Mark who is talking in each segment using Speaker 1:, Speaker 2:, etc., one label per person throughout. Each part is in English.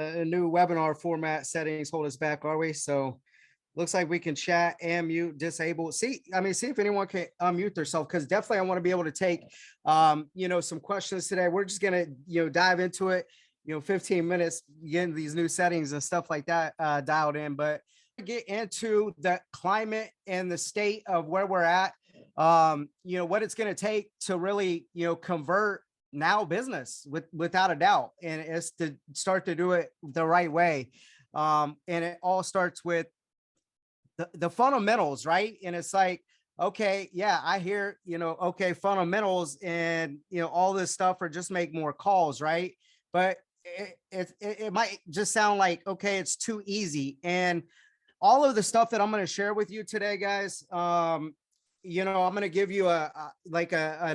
Speaker 1: A new webinar format settings hold us back, are we? So looks like we can chat and mute, disable. See, I mean, see if anyone can unmute themselves, because definitely I want to be able to take, some questions today. We're just gonna, dive into it. 15 minutes getting these new settings and stuff like that dialed in, but get into the climate and the state of where we're at. What it's going to take to really, convert now business without a doubt, and it's to start to do it the right way. And it all starts with the fundamentals, right? And it's like, okay, yeah, I hear, okay, fundamentals and, all this stuff, or just make more calls, right? But it might just sound like, okay, it's too easy. And all of the stuff that I'm going to share with you today, guys, I'm going to give you a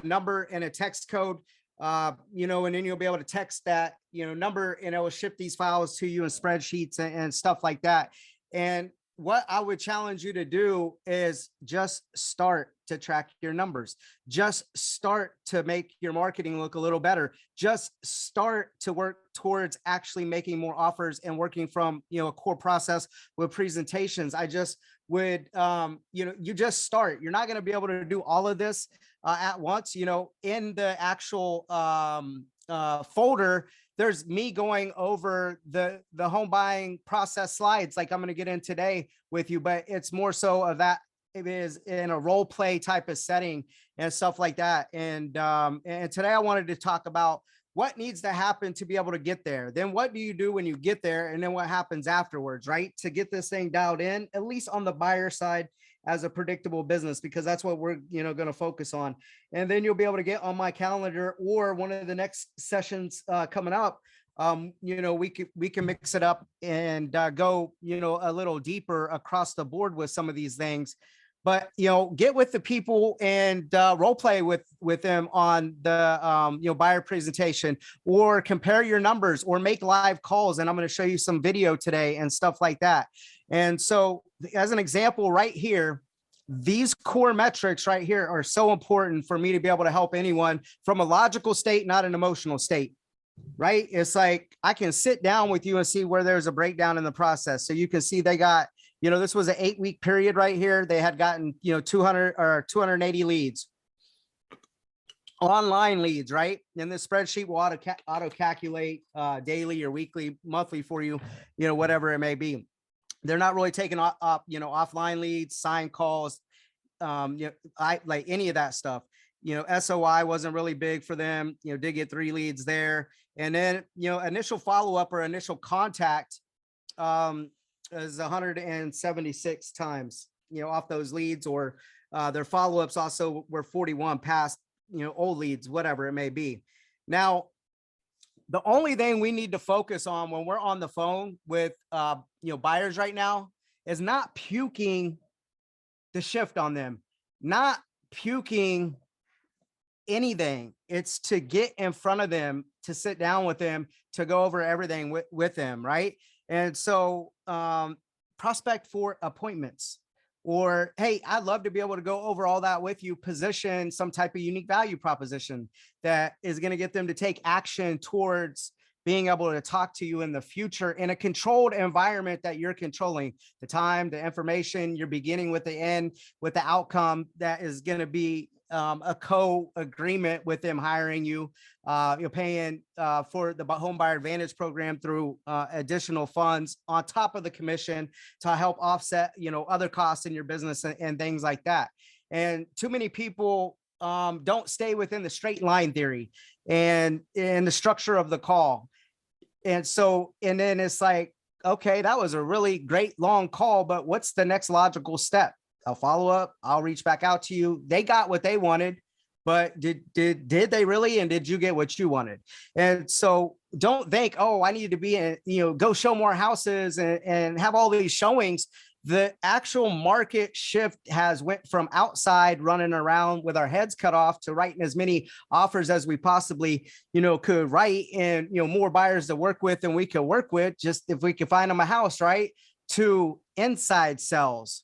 Speaker 1: number and a text code, and then you'll be able to text that, number, and it will ship these files to you in spreadsheets and stuff like that. And what I would challenge you to do is just start to track your numbers. Just start to make your marketing look a little better. Just start to work towards actually making more offers and working from, a core process with presentations. I just would, you just start. You're not going to be able to do all of this at once. In the actual folder, there's me going over the home buying process slides, like I'm going to get in today with you, but it's more so of that. It is in a role play type of setting and stuff like that. And today I wanted to talk about what needs to happen to be able to get there. Then what do you do when you get there? And then what happens afterwards, right? To get this thing dialed in, at least on the buyer side, as a predictable business, because that's what we're, going to focus on. And then you'll be able to get on my calendar, or one of the next sessions coming up. We can mix it up and go, a little deeper across the board with some of these things. But, get with the people and role play with them on the, buyer presentation, or compare your numbers, or make live calls. And I'm going to show you some video today and stuff like that. And so, as an example right here, these core metrics right here are so important for me to be able to help anyone from a logical state, not an emotional state, right? It's like, I can sit down with you and see where there's a breakdown in the process. So you can see they got, this was an 8-week period right here. They had gotten, 200 or 280 leads, online leads, right? And the spreadsheet will auto calculate daily or weekly, monthly for you, whatever it may be. They're not really taking up, offline leads, sign calls, I like any of that stuff. SOI wasn't really big for them. Did get 3 leads there. And then, initial follow-up or initial contact is 176 times, off those leads, or their follow-ups also were 41 past, old leads, whatever it may be. Now, the only thing we need to focus on when we're on the phone with, buyers right now is not puking the shift on them, not puking anything. It's to get in front of them, to sit down with them, to go over everything with them, right? And so prospect for appointments, or, hey, I'd love to be able to go over all that with you, position some type of unique value proposition that is going to get them to take action towards being able to talk to you in the future in a controlled environment that you're controlling the time, the information. You're beginning with the end, with the outcome that is going to be a co-agreement with them hiring you. You're paying for the Home Buyer Advantage program through additional funds on top of the commission to help offset, other costs in your business and things like that. And too many people don't stay within the straight line theory and in the structure of the call. And so, and then it's like, okay, that was a really great long call, but what's the next logical step? I'll follow up. I'll reach back out to you. They got what they wanted, but did they really? And did you get what you wanted? And so don't think, oh, I need to be in, go show more houses and have all these showings. The actual market shift has went from outside running around with our heads cut off to writing as many offers as we possibly, could write, and, more buyers to work with than we could work with, just if we could find them a house, right? To inside sales,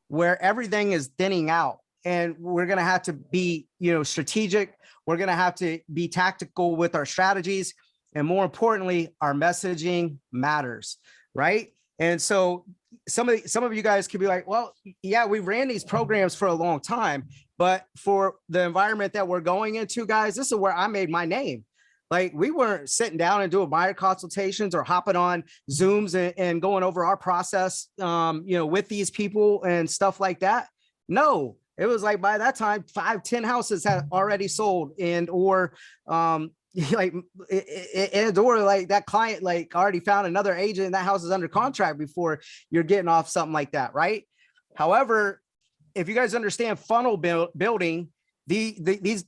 Speaker 1: where everything is thinning out, and we're going to have to be, strategic. We're going to have to be tactical with our strategies. And more importantly, our messaging matters, right? And so some of you guys could be like, well, yeah, we ran these programs for a long time, but for the environment that we're going into, guys, this is where I made my name. Like, we weren't sitting down and doing buyer consultations or hopping on Zooms and going over our process, with these people and stuff like that. No, it was like by that time, 5, 10 houses had already sold, and or like and or like that client like already found another agent and that house is under contract before you're getting off something like that, right? However, if you guys understand funnel building, these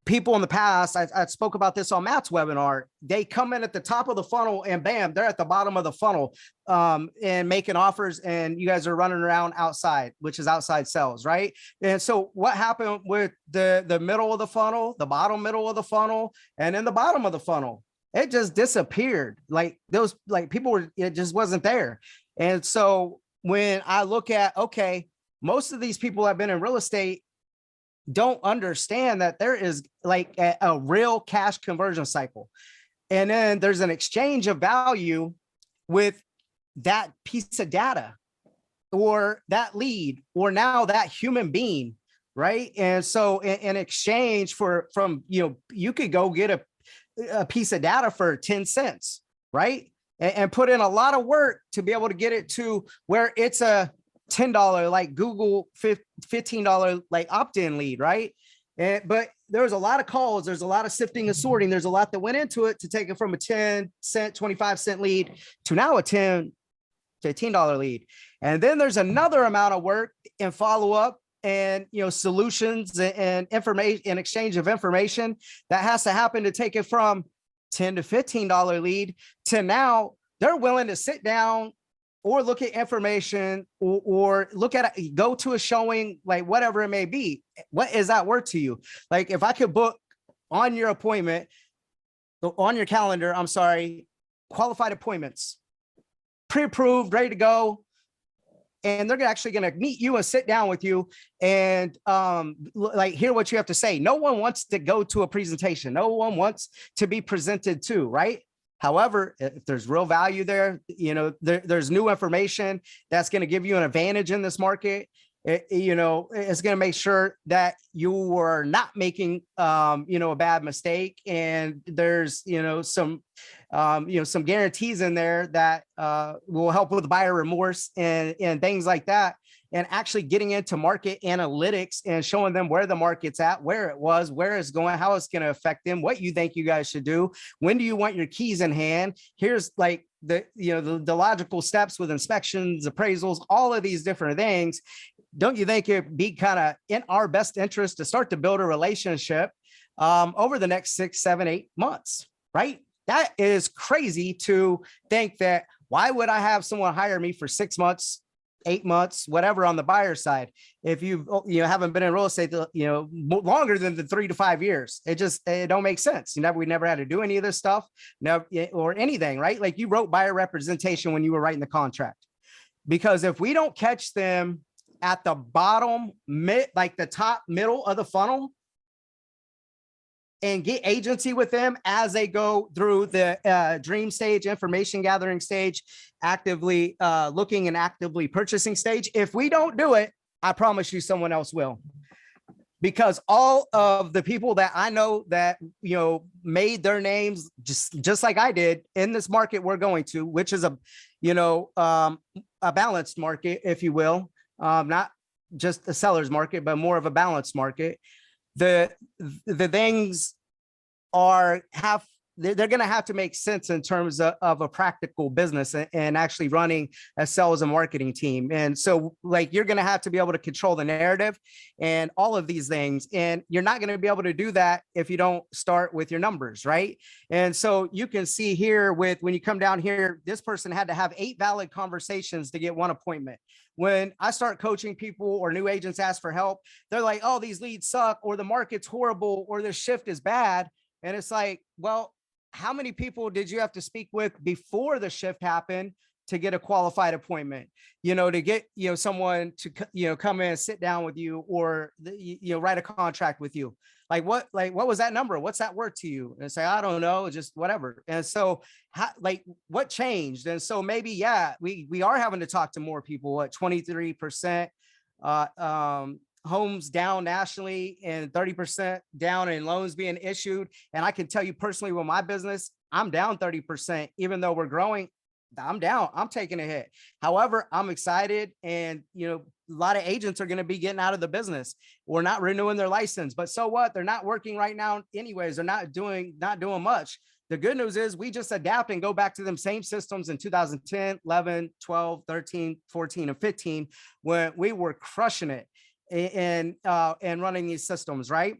Speaker 1: people in the past, I spoke about this on Matt's webinar, they come in at the top of the funnel and bam, they're at the bottom of the funnel and making offers, and you guys are running around outside, which is outside sales, right? And so what happened with the middle of the funnel, the bottom middle of the funnel, and then the bottom of the funnel? It just disappeared. Like those, like people were, it just wasn't there. And so when I look at, okay, most of these people have been in real estate don't understand that there is like a real cash conversion cycle. And then there's an exchange of value with that piece of data or that lead or now that human being, right? And so in exchange from, you could go get a piece of data for 10 cents, right? And put in a lot of work to be able to get it to where it's a $10 like Google $15 like opt-in lead, right? But there's a lot of calls, there's a lot of sifting and sorting, there's a lot that went into it to take it from a 10 cent 25-cent lead to now a $10 $15 lead. And then there's another amount of work and follow-up and solutions and information and exchange of information that has to happen to take it from $10 to $15 lead to now they're willing to sit down or look at information or look at it, go to a showing, like whatever it may be. What is that worth to you? Like if I could book on your appointment, on your calendar, I'm sorry, qualified appointments, pre-approved, ready to go. And they're actually going to meet you and sit down with you and like hear what you have to say. No one wants to go to a presentation. No one wants to be presented to, right? However, if there's real value there, there's new information that's going to give you an advantage in this market. It's going to make sure that you are not making, a bad mistake. And there's, some guarantees in there that will help with buyer remorse and things like that. And actually getting into market analytics and showing them where the market's at, where it was, where it's going, how it's going to affect them, what you think you guys should do. When do you want your keys in hand? Here's like the logical steps with inspections, appraisals, all of these different things. Don't you think it'd be kind of in our best interest to start to build a relationship over the next 6, 7, 8 months, right? That is crazy to think that. Why would I have someone hire me for 6 months, 8 months, whatever on the buyer side, if you haven't been in real estate, longer than the 3 to 5 years? It don't make sense. We never had to do any of this stuff, or anything, right? Like you wrote buyer representation when you were writing the contract, because if we don't catch them at the bottom, like the top middle of the funnel, and get agency with them as they go through the dream stage, information gathering stage, actively looking and actively purchasing stage. If we don't do it, I promise you someone else will. Because all of the people that I know that, made their names just like I did in this market we're going to, which is a balanced market, if you will, not just a seller's market, but more of a balanced market. The things they're going to have to make sense in terms of a practical business and actually running a sales and marketing team. And so like, you're going to have to be able to control the narrative and all of these things. And you're not going to be able to do that if you don't start with your numbers, right? And so you can see here when you come down here, this person had to have 8 valid conversations to get 1 appointment. When I start coaching people or new agents ask for help, they're like, oh, these leads suck, or the market's horrible, or the shift is bad. And it's like, well, how many people did you have to speak with before the shift happened to get a qualified appointment, to get, someone to, come in and sit down with you or, write a contract with you? what was that number? What's that worth to you? And say, I don't know, just whatever. And so what changed? And so maybe, yeah, we are having to talk to more people. What, 23% homes down nationally and 30% down in loans being issued. And I can tell you personally with my business, I'm down 30%, even though we're growing. I'm down. I'm taking a hit. However, I'm excited, and a lot of agents are going to be getting out of the business. We're not renewing their license, but so what? They're not working right now anyways. They're not doing much. The good news is we just adapt and go back to them same systems in 2010, 11, 12, 13, 14, and 15, when we were crushing it and running these systems, right?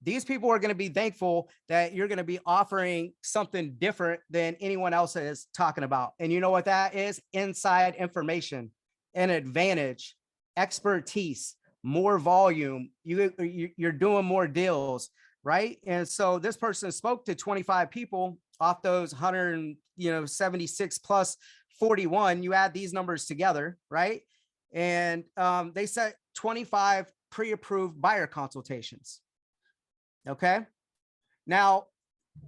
Speaker 1: These people are going to be thankful that you're going to be offering something different than anyone else is talking about. And you know what that is? Inside information, an advantage, expertise, more volume. You're doing more deals, right? And so this person spoke to 25 people off those 176 plus 41. You add these numbers together, right? And they set 25 pre-approved buyer consultations. Okay. Now,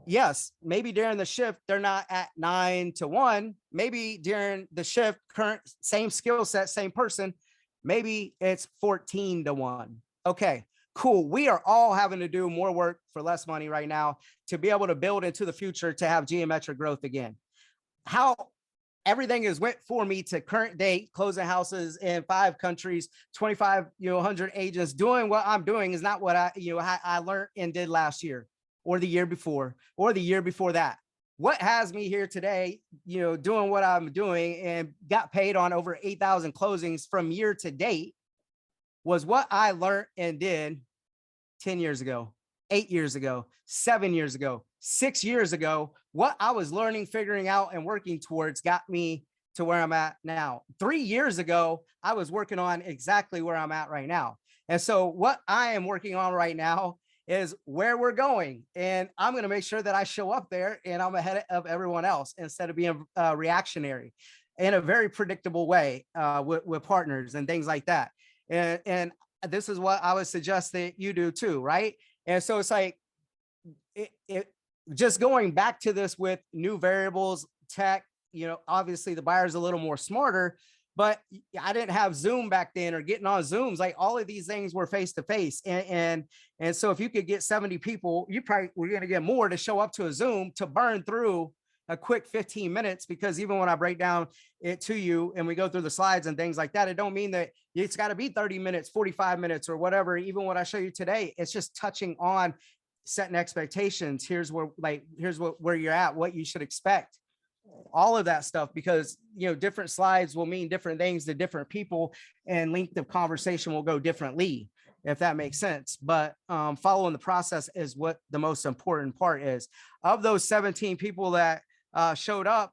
Speaker 1: yes, maybe during the shift, they're not at 9-1. Maybe during the shift, current same skill set, same person, maybe it's 14-1. Okay, cool. We are all having to do more work for less money right now to be able to build into the future to have geometric growth again. How everything is went for me to current date, closing houses in 5 countries, 25, 100 agents, doing what I'm doing is not what I learned and did last year or the year before or the year before that. What has me here today, doing what I'm doing and got paid on over 8,000 closings from year to date was what I learned and did 10 years ago, 8 years ago, 7 years ago, 6 years ago. What I was learning, figuring out, and working towards got me to where I'm at now. 3 years ago, I was working on exactly where I'm at right now. And so what I am working on right now is where we're going. And I'm going to make sure that I show up there and I'm ahead of everyone else instead of being reactionary in a very predictable way with partners and things like that. And this is what I would suggest that you do too, right? And so it's like, just going back to this with new variables, tech, obviously the buyer's a little more smarter, but I didn't have Zoom back then or getting on Zooms. Like all of these things were face to face. And so if you could get 70 people, you probably were going to get more to show up to a Zoom to burn through a quick 15 minutes, because even when I break down it to you and we go through the slides and things like that, it don't mean that it's got to be 30 minutes, 45 minutes or whatever. Even what I show you today, it's just touching on setting expectations. Here's where you're at, what you should expect, all of that stuff, because different slides will mean different things to different people and length of conversation will go differently, if that makes sense. But following the process is what the most important part is. Of those 17 people that showed up,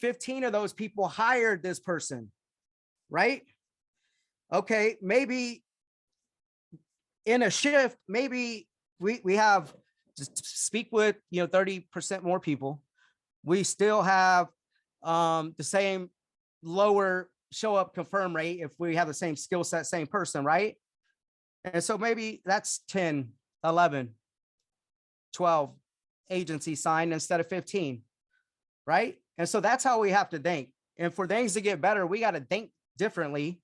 Speaker 1: 15 of those people hired this person, right? Okay, maybe in a shift, maybe we have just speak with 30% more people. We still have the same lower show up confirm rate if we have the same skill set, same person, right? And so maybe that's 10, 11, 12 agencies signed instead of 15, right? And so that's how we have to think. And for things to get better, we got to think differently,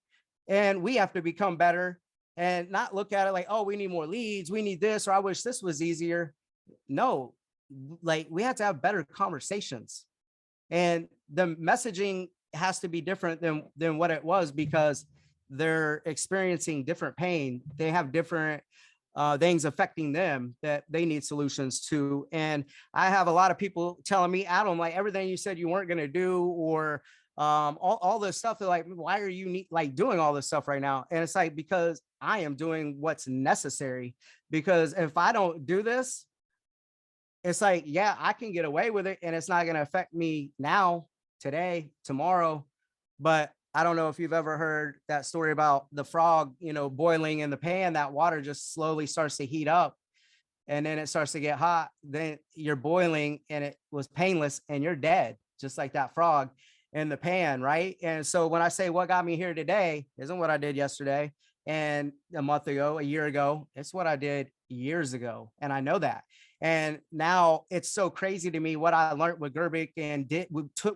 Speaker 1: and we have to become better and not look at it like, oh, we need more leads, we need this, or I wish this was easier. No, like we have to have better conversations, and the messaging has to be different than what it was, because they're experiencing different pain. They have different things affecting them that they need solutions to. And I have a lot of people telling me, Adam, like everything you said you weren't going to do, or all this stuff. They're like, why are you doing all this stuff right now? And it's like, because I am doing what's necessary. Because if I don't do this, it's like, yeah, I can get away with it and it's not going to affect me now, today, tomorrow. But I don't know if you've ever heard that story about the frog, boiling in the pan. That water just slowly starts to heat up and then it starts to get hot. Then you're boiling and it was painless and you're dead, just like that frog in the pan, right? And so when I say what got me here today isn't what I did yesterday, and a month ago, a year ago. It's what I did years ago. And I know that. And now it's so crazy to me what I learned with Gerbic and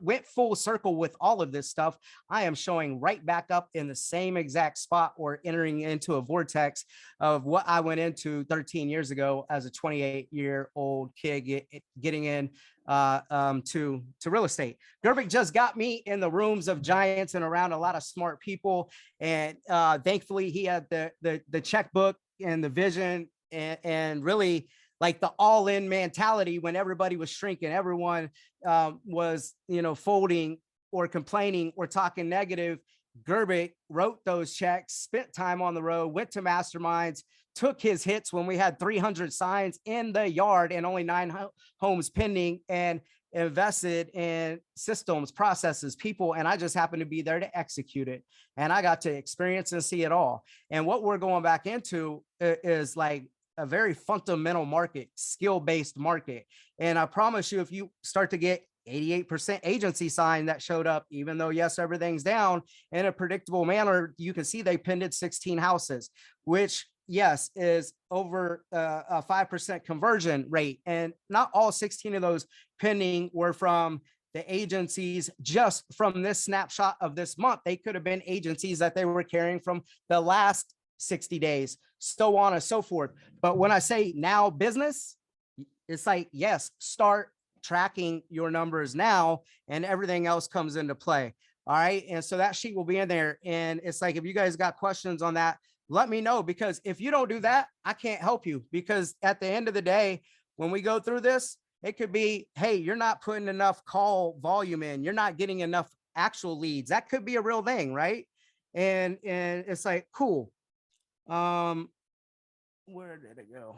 Speaker 1: went full circle with all of this stuff. I am showing right back up in the same exact spot or entering into a vortex of what I went into 13 years ago as a 28-year-old kid getting in to real estate. Gerbic just got me in the rooms of giants and around a lot of smart people. And thankfully he had the checkbook and the vision and really like the all-in mentality when everybody was shrinking, everyone was, folding or complaining or talking negative. Gerbic wrote those checks, spent time on the road, went to masterminds, took his hits when we had 300 signs in the yard and only 9 homes pending, and invested in systems, processes, people. And I just happened to be there to execute it. And I got to experience and see it all. And what we're going back into is like a very fundamental market, skill-based market. And I promise you, if you start to get 88% agency sign that showed up, even though yes, everything's down in a predictable manner, you can see they pinned 16 houses, which yes, is over a 5% conversion rate. And not all 16 of those pending were from the agencies just from this snapshot of this month. They could have been agencies that they were carrying from the last 60 days, so on and so forth. But when I say now business, it's like, yes, start tracking your numbers now and everything else comes into play. All right. And so that sheet will be in there. And it's like, if you guys got questions on that, let me know, because if you don't do that, I can't help you, because at the end of the day, when we go through this, it could be, hey, you're not putting enough call volume in, you're not getting enough actual leads. That could be a real thing, right? And it's like, cool. Where did it go?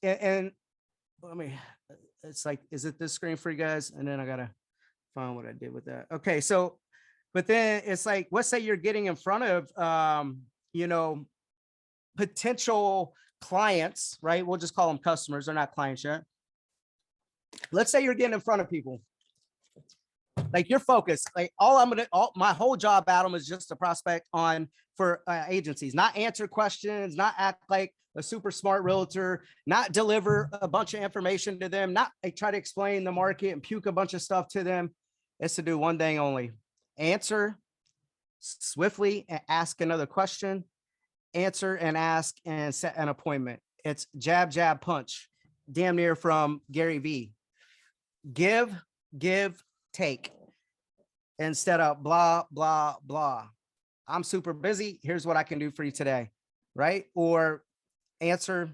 Speaker 1: And let me, it's like, is it this screen for you guys? And then I gotta find what I did with that. Okay, so, but then it's like, let's say you're getting in front of, potential clients, right? We'll just call them customers. They're not clients yet. Let's say you're getting in front of people. Like you're focused, like my whole job, Adam, is just to prospect on for agencies, not answer questions, not act like a super smart realtor, not deliver a bunch of information to them, not like try to explain the market and puke a bunch of stuff to them. It's to do one thing only: answer swiftly and ask another question, answer and ask and set an appointment. It's jab, jab, punch, damn near from Gary V. Give, take, instead of blah, blah, blah. I'm super busy. Here's what I can do for you today, right? Or answer,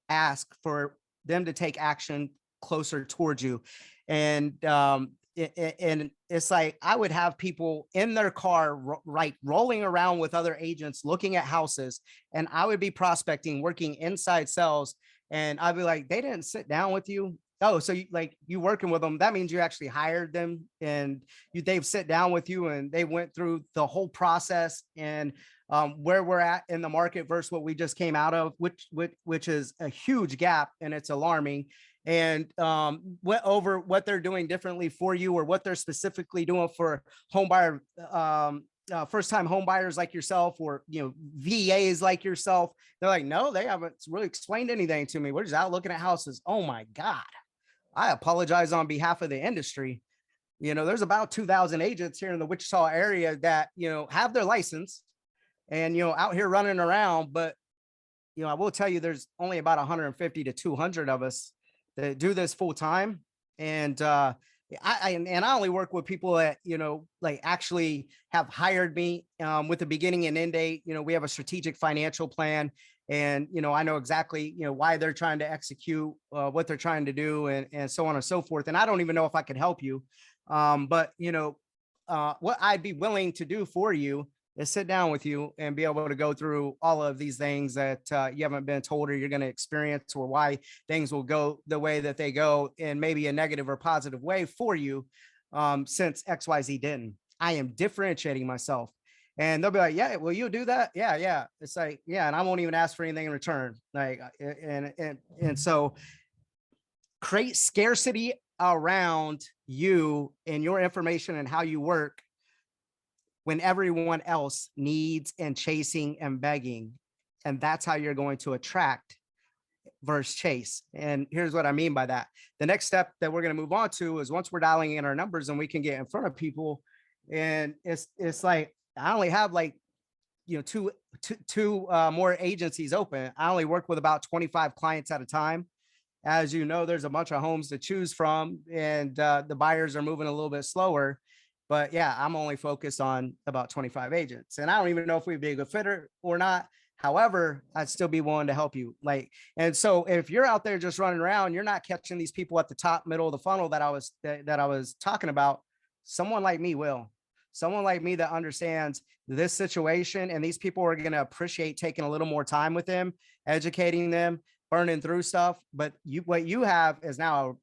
Speaker 1: ask for them to take action closer towards you. And it's like, I would have people in their car, right, rolling around with other agents, looking at houses, and I would be prospecting, working inside sales. And I'd be like, they didn't sit down with you. Oh, so you working with them, that means you actually hired them and they've sit down with you and they went through the whole process and where we're at in the market versus what we just came out of, which is a huge gap, and it's alarming. And went over what they're doing differently for you, or what they're specifically doing for home buyer, first-time home buyers like yourself, or VAs like yourself. They're like, no, they haven't really explained anything to me. We're just out looking at houses. Oh my God. I apologize on behalf of the industry. There's about 2,000 agents here in the Wichita area that, have their license and, out here running around. But, I will tell you, there's only about 150 to 200 of us that do this full time. And I only work with people that, like actually have hired me with a beginning and end date. We have a strategic financial plan, and, I know exactly, why they're trying to execute, what they're trying to do, and so on and so forth. And I don't even know if I could help you. But, what I'd be willing to do for you is sit down with you and be able to go through all of these things that you haven't been told or you're going to experience, or why things will go the way that they go in maybe a negative or positive way for you, since XYZ didn't. I am differentiating myself. And they'll be like, yeah, will you do that? Yeah. It's like, yeah. And I won't even ask for anything in return. Like, and so create scarcity around you and your information and how you work, when everyone else needs and chasing and begging. And that's how you're going to attract versus chase. And here's what I mean by that. The next step that we're going to move on to is once we're dialing in our numbers and we can get in front of people. And it's like, I only have like, two more agencies open. I only work with about 25 clients at a time. As you know, there's a bunch of homes to choose from, and the buyers are moving a little bit slower. But yeah, I'm only focused on about 25 agents, and I don't even know if we'd be a good fitter or not. However, I'd still be willing to help you. And so if you're out there just running around, you're not catching these people at the top, middle of the funnel that I was talking about. Someone like me will. Someone like me that understands this situation, and these people are going to appreciate taking a little more time with them, educating them, burning through stuff. But what you have is now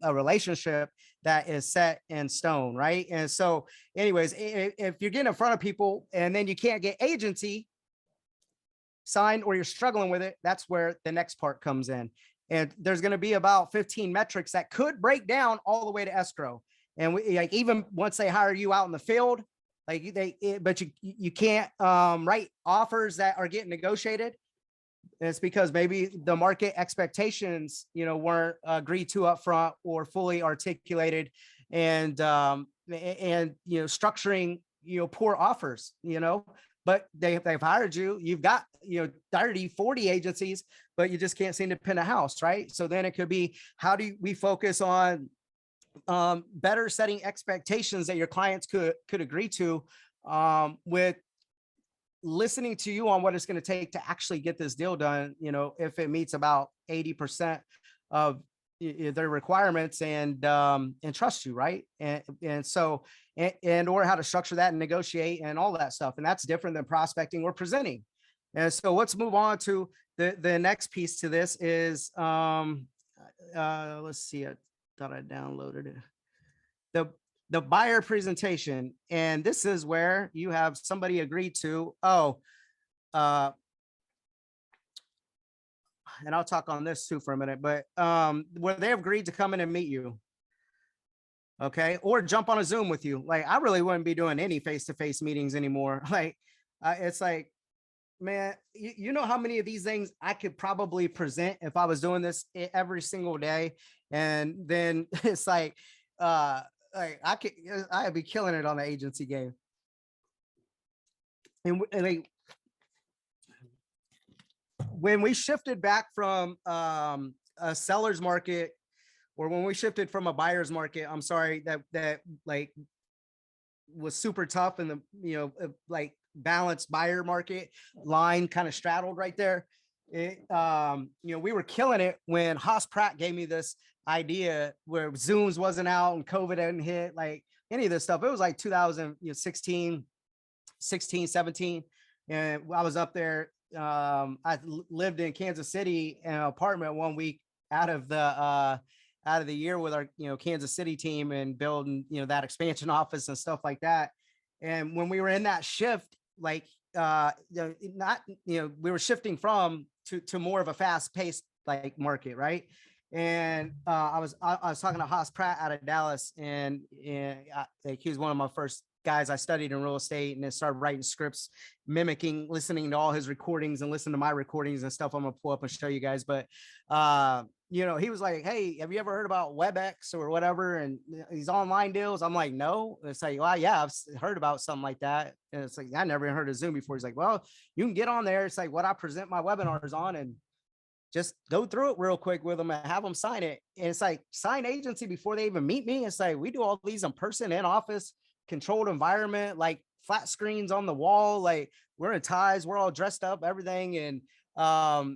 Speaker 1: a relationship that is set in stone, right? And so, anyways, if you're getting in front of people and then you can't get agency signed or you're struggling with it, that's where the next part comes in. And there's going to be about 15 metrics that could break down all the way to escrow. And like, even once they hire you out in the field, but you can't write offers that are getting negotiated. It's because maybe the market expectations, weren't agreed to up front or fully articulated, and structuring, poor offers, but they've hired you. You've got, 30, 40 agencies, but you just can't seem to pin a house, right? So then it could be, how do we focus on better setting expectations that your clients could agree to, with listening to you on what it's going to take to actually get this deal done. If it meets about 80% of their requirements, and trust you, right? And so, or how to structure that and negotiate and all that stuff. And that's different than prospecting or presenting. And so let's move on to the next piece to this is, let's see, I thought I downloaded it. The buyer presentation. And this is where you have somebody agree to, and I'll talk on this too for a minute, but where they have agreed to come in and meet you. Okay. Or jump on a Zoom with you. Like, I really wouldn't be doing any face-to-face meetings anymore. Like, it's like, man, you know how many of these things I could probably present if I was doing this every single day. And then it's like I'd be killing it on the agency game. And like, when we shifted back from a seller's market, or when we shifted from a buyer's market, I'm sorry, that like was super tough, and the like balanced buyer market line kind of straddled right there. We were killing it when Haas Pratt gave me this idea where Zooms wasn't out and COVID hadn't hit, like any of this stuff. It was like 2016, 16, 17. And I was up there. I lived in Kansas City in an apartment 1 week out of the year with our, Kansas City team, and building, that expansion office and stuff like that. And when we were in that shift, like, we were shifting from to more of a fast paced like market. Right. And I was talking to Haas Pratt out of Dallas, and like, he was one of my first guys I studied in real estate, and then started writing scripts, listening to all his recordings and listening to my recordings and stuff. I'm gonna pull up and show you guys. But he was like, hey, have you ever heard about WebEx or whatever, and these online deals? I'm like, no. And it's like, well, yeah, I've heard about something like that. And it's like, I never heard of Zoom before. He's like, well, you can get on there. It's like what I present my webinars on, and just go through it real quick with them and have them sign it. And it's like, sign agency before they even meet me. It's like, we do all these in person, in office, controlled environment, like flat screens on the wall, like we're in ties, we're all dressed up, everything. And I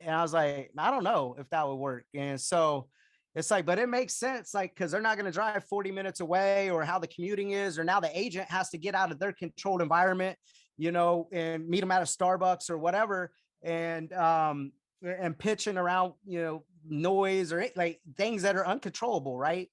Speaker 1: was like, I don't know if that would work. And so it's like, but it makes sense, like, because they're not going to drive 40 minutes away, or how the commuting is, or now the agent has to get out of their controlled environment, and meet them at a Starbucks or whatever, and pitching around, noise or like things that are uncontrollable, right?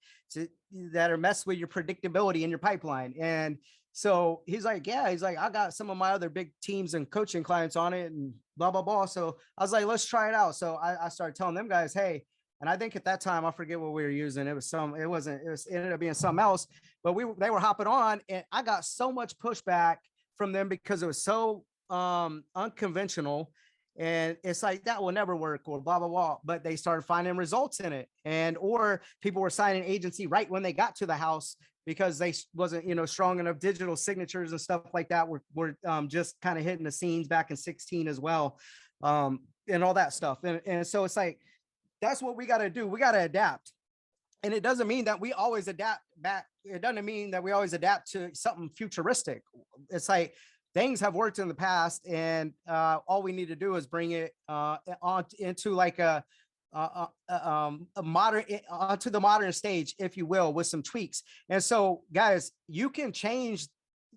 Speaker 1: That are mess with your predictability in your pipeline. And so he's like, yeah, he's like, I got some of my other big teams and coaching clients on it, and blah, blah, blah. So I was like, let's try it out. So I started telling them guys, hey, And I think at that time, I forget what we were using. It was it wasn't, it ended up being something else, but they were hopping on, and I got so much pushback from them because it was so unconventional. And it's like, that will never work, or blah, blah, blah. But they started finding results in it. And, or people were signing agency right when they got to the house because they wasn't, strong enough digital signatures and stuff like that. Were just kind of hitting the scenes back in 16 as well. And all that stuff. And so it's like, that's what we got to do. We got to adapt. And it doesn't mean that we always adapt back. It doesn't mean that we always adapt to something futuristic. It's like, things have worked in the past, and all we need to do is bring it on into like a modern, onto the modern stage, if you will, with some tweaks. And so, guys, you can change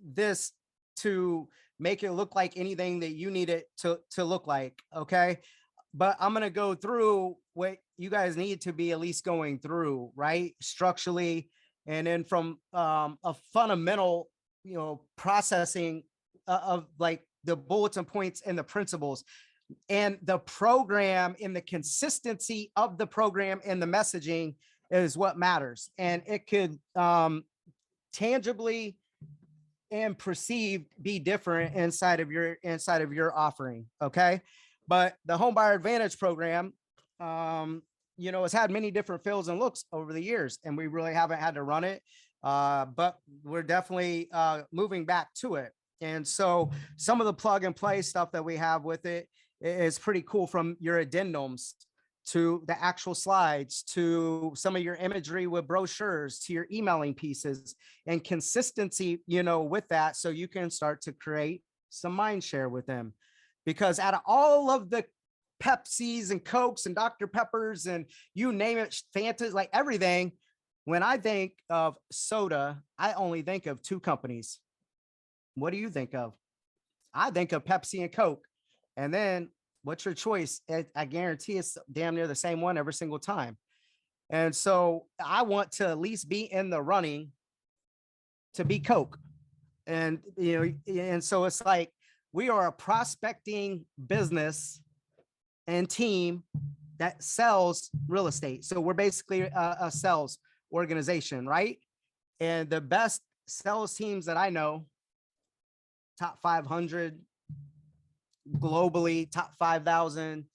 Speaker 1: this to make it look like anything that you need it to look like. Okay. But I'm going to go through what you guys need to be at least going through, right? Structurally, and then from a fundamental, processing of like the bulletin points and the principles and the program, and the consistency of the program and the messaging is what matters. And it could tangibly and perceived be different inside of your offering. Okay. But the Home Buyer Advantage program, has had many different feels and looks over the years, and we really haven't had to run it. But we're definitely moving back to it. And so some of the plug and play stuff that we have with it is pretty cool, from your addendums to the actual slides, to some of your imagery with brochures, to your emailing pieces, and consistency, with that. So you can start to create some mind share with them. Because out of all of the Pepsis and Cokes and Dr. Peppers and you name it, Fantas, like everything, when I think of soda, I only think of two companies. What do you think of? I think of Pepsi and Coke. And then what's your choice? I guarantee it's damn near the same one every single time. And so I want to at least be in the running to be Coke. And, and so it's like, we are a prospecting business and team that sells real estate. So we're basically a sales organization, right? And the best sales teams that I know, top 500 globally, top 5,000,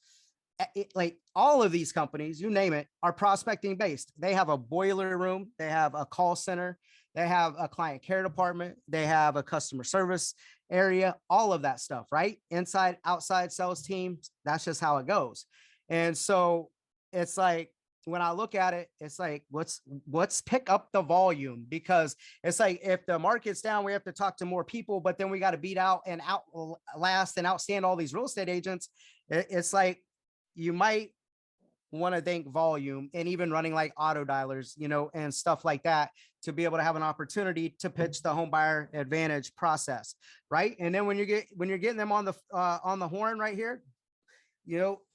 Speaker 1: like all of these companies, you name it, are prospecting based. They have a boiler room, they have a call center, they have a client care department, they have a customer service area, all of that stuff, right? Inside, outside sales teams, that's just how it goes. And so it's like, when I look at it, it's like, let's pick up the volume, because it's like, if the market's down, we have to talk to more people, but then we got to beat out and outlast and outstand all these real estate agents. It's like, you might want to think volume, and even running like auto dialers, and stuff like that, to be able to have an opportunity to pitch the Home Buyer Advantage process, right? And then when you're getting them on the horn right here,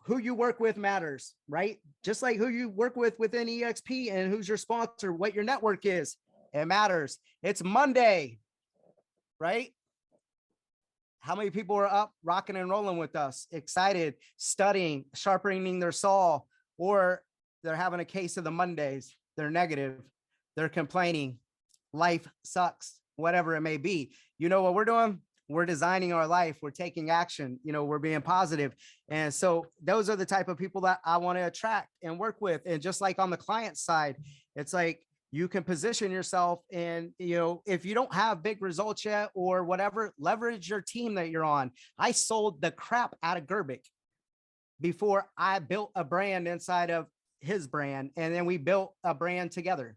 Speaker 1: who you work with matters, right? Just like who you work with within EXP, and who's your sponsor, what your network is, it matters. It's Monday, right? How many people are up, rocking and rolling with us, excited, studying, sharpening their saw, or they're having a case of the Mondays, they're negative, they're complaining, life sucks, whatever it may be. You know what we're doing? We're designing our life. We're taking action. We're being positive. And so those are the type of people that I want to attract and work with. And just like on the client side, it's like, you can position yourself, and, if you don't have big results yet or whatever, leverage your team that you're on. I sold the crap out of Gerbic before I built a brand inside of his brand. And then we built a brand together.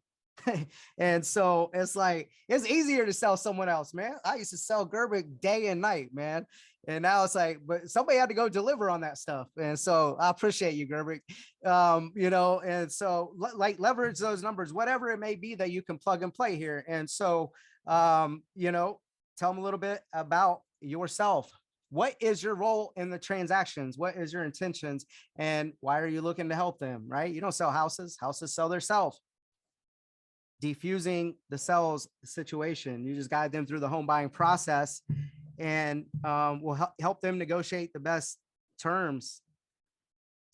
Speaker 1: And so it's like, it's easier to sell someone else, man. I used to sell Gerbic day and night, man. And now it's like, but somebody had to go deliver on that stuff. And so I appreciate you, Gerbic. And so like, leverage those numbers, whatever it may be that you can plug and play here. And so, tell them a little bit about yourself. What is your role in the transactions? What is your intentions? And why are you looking to help them, right? You don't sell houses. Houses sell themselves. Defusing the sales situation, you just guide them through the home buying process, and will help them negotiate the best terms,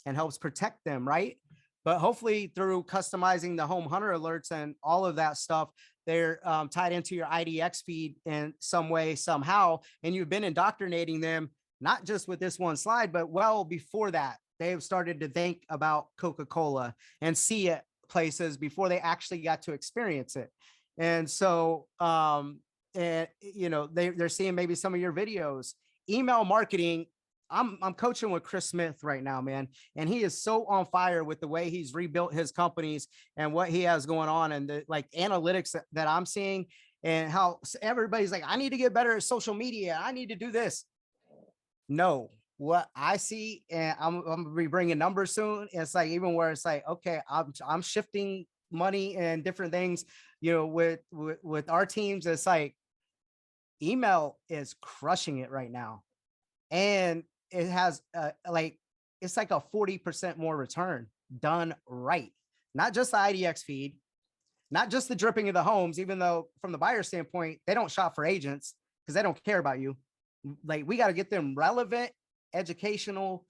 Speaker 1: and helps protect them, right? But hopefully through customizing the home hunter alerts and all of that stuff, they're tied into your IDX feed in some way, somehow. And you've been indoctrinating them, not just with this one slide, but well before that, they've started to think about Coca-Cola and see it places before they actually got to experience it. And so, and you know, they're seeing maybe some of your videos. Email marketing, I'm coaching with Chris Smith right now, man, and he is so on fire with the way he's rebuilt his companies and what he has going on, and the like analytics that I'm seeing, and how everybody's like, I need to get better at social media. I need to do this. No, what I see, and I'm gonna be bringing numbers soon. It's like, even where it's like, okay, I'm shifting money and different things, you know, with our teams. It's like email is crushing it right now, and it has like, it's like a 40% more return done right. Not just the IDX feed, not just the dripping of the homes, even though from the buyer standpoint, they don't shop for agents because they don't care about you. Like, we got to get them relevant, educational,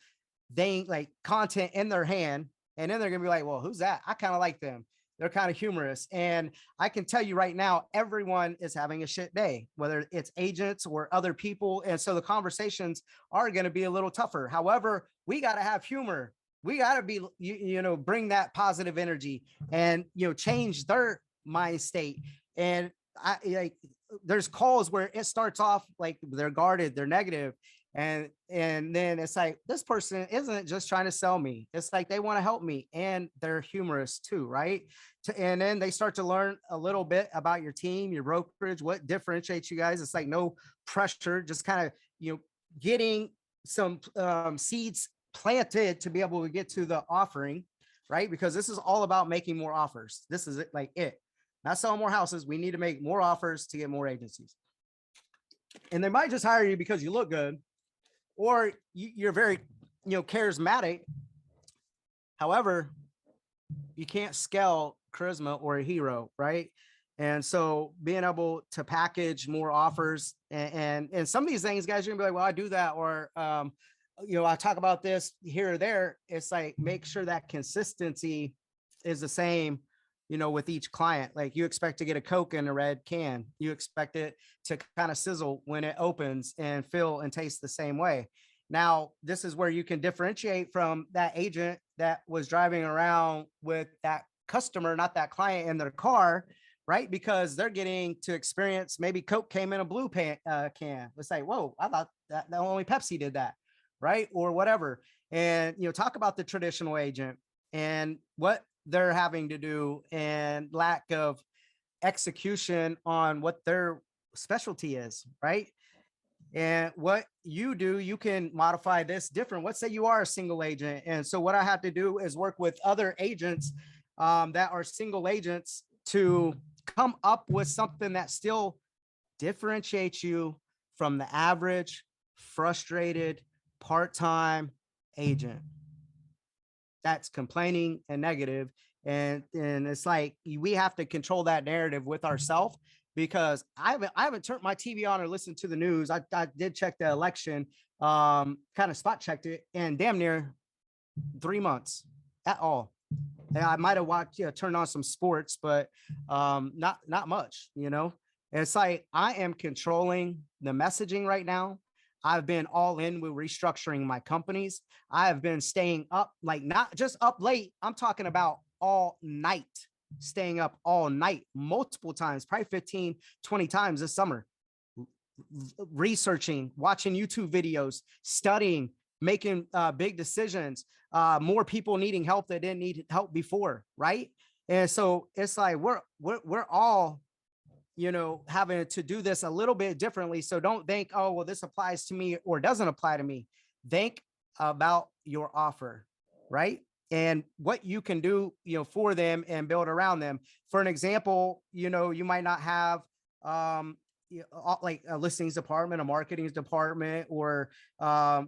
Speaker 1: they like content in their hand. And then they're gonna be like, well, who's that? I kind of like them. They're kind of humorous. And I can tell you right now, everyone is having a shit day, whether it's agents or other people. And so the conversations are going to be a little tougher. However, we got to have humor. We got to be, you know, bring that positive energy and, you know, change their mind state. And I like, there's calls where it starts off like they're guarded, they're negative, and then it's like, this person isn't just trying to sell me. It's like they want to help me, and they're humorous too, right? And then they start to learn a little bit about your team, your brokerage, what differentiates you guys. It's like no pressure, just kind of, you know, getting some seeds planted to be able to get to the offering, right? Because this is all about making more offers. This is it, like it, not selling more houses. We need to make more offers to get more agencies. And they might just hire you because you look good, or you're very, you know, charismatic. However, you can't scale charisma or a hero, right? And so being able to package more offers, and some of these things, guys, you're gonna be like, well, I do that, or you know, I talk about this here or there. It's like, make sure that consistency is the same, you know, with each client. Like, you expect to get a Coke in a red can, you expect it to kind of sizzle when it opens and feel and taste the same way. Now, this is where you can differentiate from that agent that was driving around with that customer, not that client, in their car, right? Because they're getting to experience, maybe Coke came in a blue can. Let's say, whoa, I thought that only Pepsi did that, right? Or whatever. And, you know, talk about the traditional agent and what they're having to do, and lack of execution on what their specialty is, right? And what you do, you can modify this different. Let's say you are a single agent. And so what I have to do is work with other agents that are single agents to come up with something that still differentiates you from the average, frustrated, part-time agent that's complaining and negative. And it's like, we have to control that narrative with ourselves, because I haven't turned my TV on or listened to the news. I did check the election, kind of spot checked it, and damn near 3 months at all. And I might have watched, turned on some sports, but not much, you know. And it's like, I am controlling the messaging right now. I've been all in with restructuring my companies. I have been staying up, like not just up late. I'm talking about all night, staying up all night, multiple times, probably 15, 20 times this summer, researching, watching YouTube videos, studying, making big decisions, more people needing help that didn't need help before, right? And so it's like, we're all, you know, having to do this a little bit differently. So don't think, oh, well, this applies to me or doesn't apply to me. Think about your offer, right? And what you can do, you know, for them and build around them. For an example, you know, you might not have like a listings department, a marketing department, or a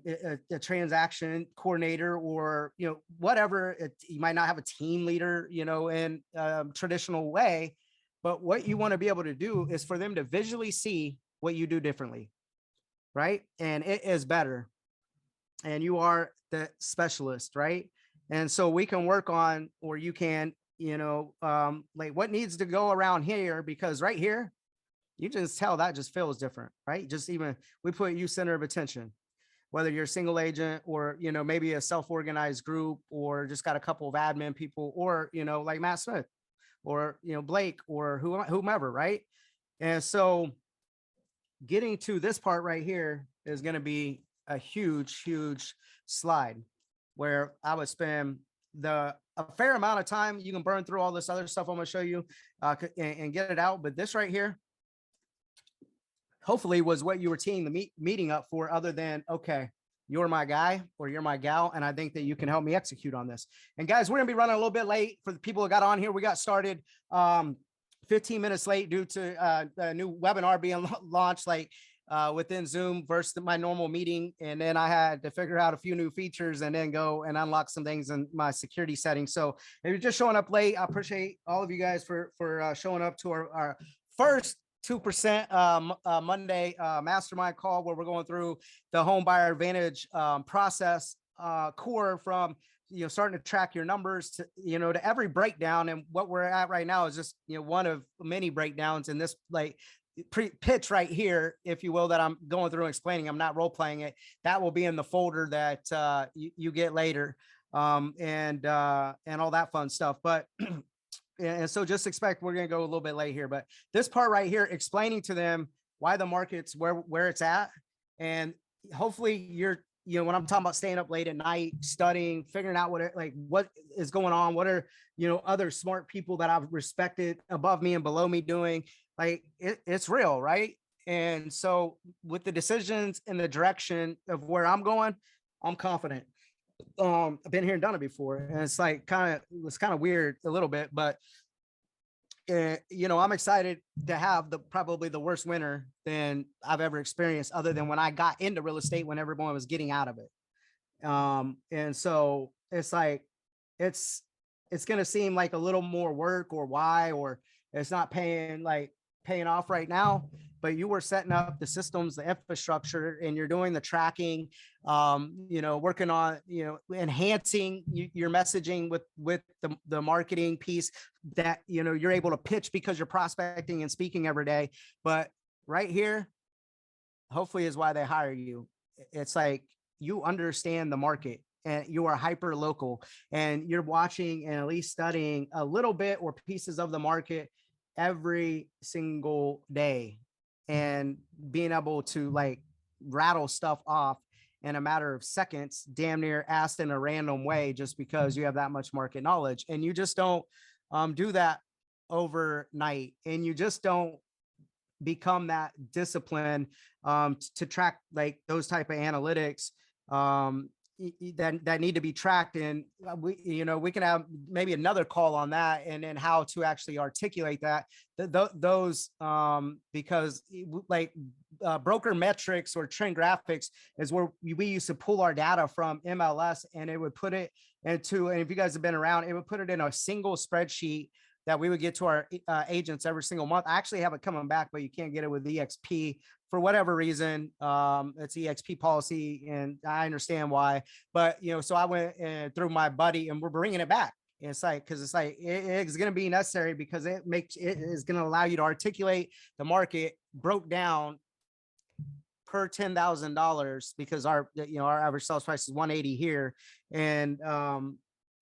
Speaker 1: transaction coordinator, or, you know, whatever. You might not have a team leader, you know, in a traditional way. But what you want to be able to do is for them to visually see what you do differently, right? And it is better. And you are the specialist, right? And so we can work on, or you can, like what needs to go around here, because right here, you just tell that just feels different, right? Just even we put you center of attention, whether you're a single agent or, maybe a self-organized group, or just got a couple of admin people, or, like Matt Smith, or, Blake, or whomever, right? And so getting to this part right here is going to be a huge, huge slide where I would spend a fair amount of time. You can burn through all this other stuff I'm going to show you and get it out. But this right here, hopefully was what you were teeing the meeting up for, other than, okay, you're my guy or you're my gal, and I think that you can help me execute on this. And guys, we're going to be running a little bit late for the people who got on here. We got started 15 minutes late due to a new webinar being launched within Zoom versus my normal meeting. And then I had to figure out a few new features and then go and unlock some things in my security settings. So if you're just showing up late, I appreciate all of you guys for showing up to our first 2% Monday mastermind call, where we're going through the home buyer advantage process core, from starting to track your numbers to to every breakdown. And what we're at right now is just one of many breakdowns in this pitch right here, if you will, that I'm going through and explaining. I'm not role playing it. That will be in the folder that you get later, and all that fun stuff. But and so just expect we're going to go a little bit late here, but this part right here, explaining to them why the market's where it's at. And hopefully you're, when I'm talking about staying up late at night, studying, figuring out what is going on, what are, other smart people that I've respected above me and below me doing, it's real. Right. And so with the decisions and the direction of where I'm going, I'm confident. I've been here and done it before, and it's kind of weird a little bit, but I'm excited to have probably the worst winter than I've ever experienced, other than when I got into real estate, when everyone was getting out of it. And so it's going to seem like a little more work, or why, or it's not paying off right now, but you were setting up the systems, the infrastructure, and you're doing the tracking, working on, enhancing your messaging with the marketing piece that, you're able to pitch because you're prospecting and speaking every day. But right here, hopefully is why they hire you. It's you understand the market, and you are hyper local, and you're watching and at least studying a little bit or pieces of the market every single day, and being able to rattle stuff off in a matter of seconds, damn near asked in a random way, just because you have that much market knowledge. And you just don't do that overnight, and you just don't become that discipline to track those type of analytics that need to be tracked. And we can have maybe another call on that, and then how to actually articulate that those because broker metrics or trend graphics is where we used to pull our data from MLS, and it would put it into, and if you guys have been around, it would put it in a single spreadsheet that we would get to our agents every single month. I actually have it coming back, but you can't get it with EXP for whatever reason. It's EXP policy, and I understand why. But so I went through my buddy, and we're bringing it back. And it's because it's going to be necessary, because it is going to allow you to articulate the market broke down per $10,000, because our average sales price is 180 here, and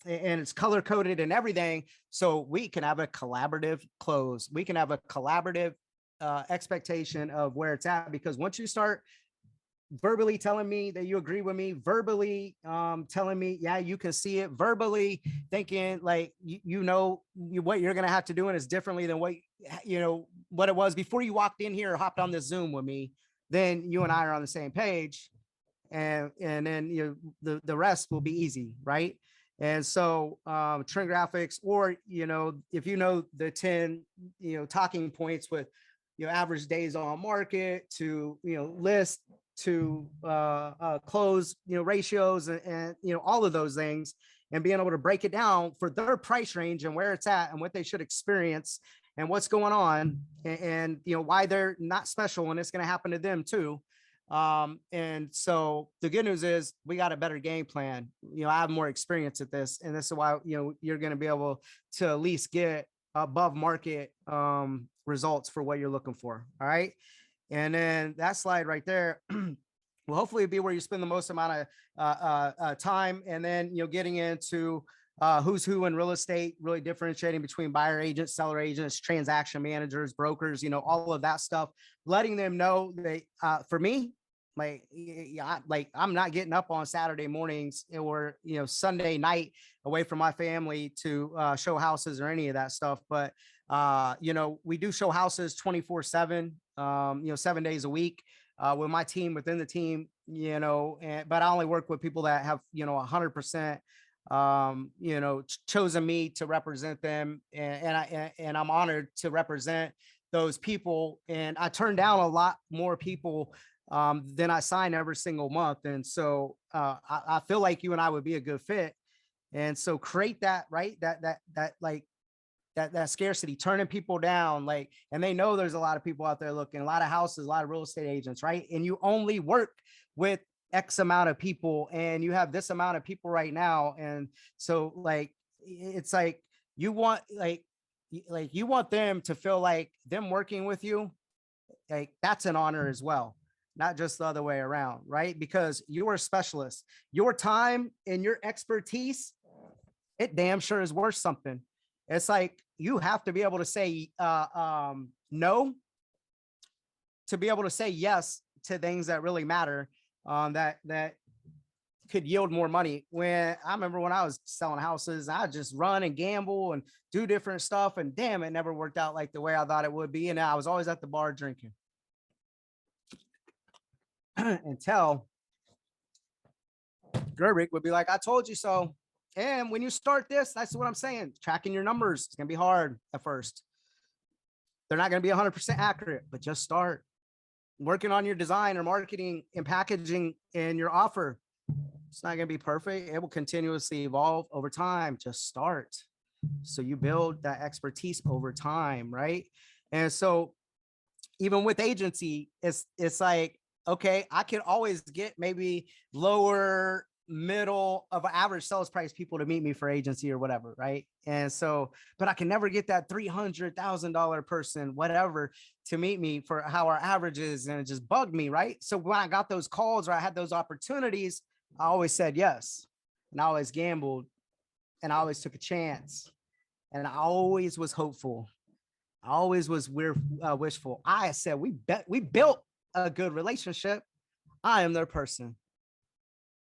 Speaker 1: it's color coded and everything, so we can have a collaborative close. We can have a collaborative expectation of where it's at, because once you start verbally telling me that you agree with me, verbally telling me, yeah, you can see it, verbally thinking what you're going to have to do, and it's differently than what it was before you walked in here or hopped on this Zoom with me, then you and I are on the same page, and then the rest will be easy, right? And so trend graphics, or if the 10 talking points with average days on market to list to close ratios, and all of those things, and being able to break it down for their price range and where it's at and what they should experience and what's going on, and why they're not special, and it's going to happen to them too. And so the good news is we got a better game plan. I have more experience at this, and this is why, you're going to be able to at least get above market results for what you're looking for. All right. And then that slide right there will hopefully be where you spend the most amount of time. And then, getting into who's who in real estate, really differentiating between buyer agents, seller agents, transaction managers, brokers, all of that stuff, letting them know that for me, like, yeah, like I'm not getting up on Saturday mornings or, Sunday night away from my family to show houses or any of that stuff. But, we do show houses 24/7, 7 days a week with my team, within the team, but I only work with people that have, 100% chosen me to represent them, and I'm honored to represent those people. And I turn down a lot more people than I sign every single month. And so I feel like you and I would be a good fit. And so create that, right? That like that scarcity, turning people down, like, and they know there's a lot of people out there looking, a lot of houses, a lot of real estate agents, right? And you only work with X amount of people, and you have this amount of people right now. And so like, it's like you want like you want them to feel like them working with you, like that's an honor as well, not just the other way around, right? Because you're a specialist, your time and your expertise, it damn sure is worth something. It's like you have to be able to say no to be able to say yes to things that really matter, that could yield more money. When I remember when I was selling houses, I just run and gamble and do different stuff, and damn, it never worked out like the way I thought it would be. And I was always at the bar drinking until Gerbic would be like, "I told you so." And when you start this, that's what I'm saying. Tracking your numbers, it's gonna be hard at first. They're not gonna be 100% accurate, but just start working on your design or marketing and packaging and your offer. It's not going to be perfect. It will continuously evolve over time. Just start. So you build that expertise over time, right? And so even with agency, it's like, okay, I can always get maybe lower middle of an average sales price people to meet me for agency or whatever, right? And so, but I can never get that $300,000 person, whatever, to meet me for how our average is, and it just bugged me, right? So when I got those calls or I had those opportunities, I always said yes, and I always gambled, and I always took a chance, and I always was hopeful. I always was wishful. I said we built a good relationship. I am their person.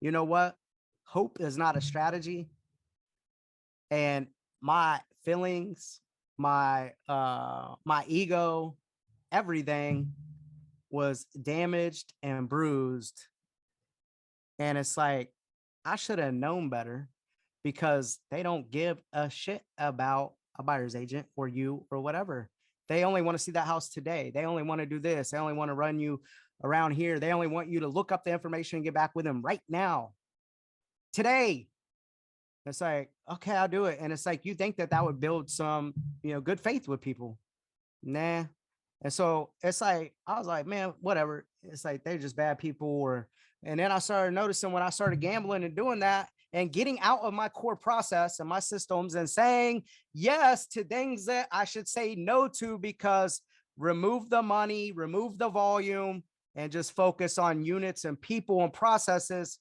Speaker 1: You know what? Hope is not a strategy. And my feelings, my ego, everything was damaged and bruised. And it's like, I should have known better, because they don't give a shit about a buyer's agent or you or whatever. They only want to see that house today. They only want to do this. They only want to run you around here. They only want you to look up the information and get back with them right now, today. It's like, okay, I'll do it. And it's like, you think that that would build some, good faith with people. Nah. And so it's like, I was like, man, whatever. It's like, they're just bad people. And then I started noticing when I started gambling and doing that and getting out of my core process and my systems and saying yes to things that I should say no to, because remove the money, remove the volume, and just focus on units and people and processes,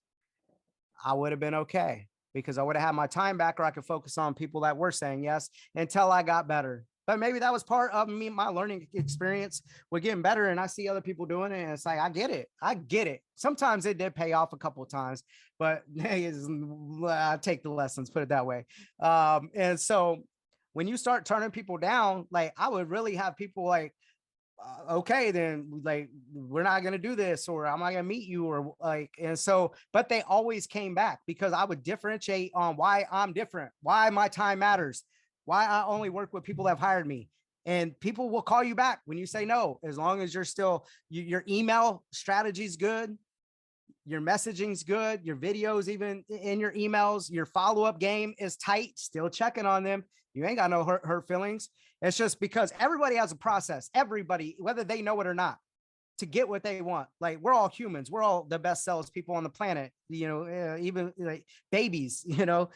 Speaker 1: I would have been okay, because I would have had my time back, or I could focus on people that were saying yes until I got better. But maybe that was part of me, my learning experience with getting better. And I see other people doing it, and it's like, I get it. I get it. Sometimes it did pay off a couple of times, but I take the lessons, put it that way. And so when you start turning people down, like I would really have people like, okay, then like, we're not going to do this, or I'm not going to meet you, or like, and so, but they always came back, because I would differentiate on why I'm different, why my time matters, why I only work with people that have hired me. And people will call you back when you say no, as long as you're still, your email strategy is good, your messaging's good, your videos, even in your emails, your follow-up game is tight, still checking on them. You ain't got no hurt feelings. It's just because everybody has a process, everybody, whether they know it or not. to get what they want. Like, we're all humans. We're all the best salespeople on the planet, even like babies, to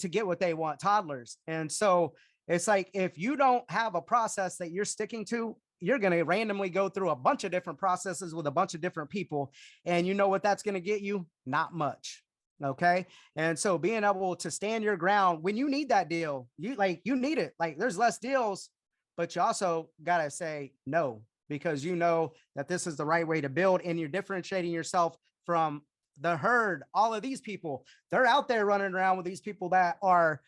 Speaker 1: get what they want, toddlers. And so it's like, if you don't have a process that you're sticking to, you're going to randomly go through a bunch of different processes with a bunch of different people. And you know what that's going to get you? Not much. Okay. And so being able to stand your ground when you need that deal, you need it. Like, there's less deals, but you also got to say no, because you know that this is the right way to build, and you're differentiating yourself from the herd. All of these people, they're out there running around with these people that are,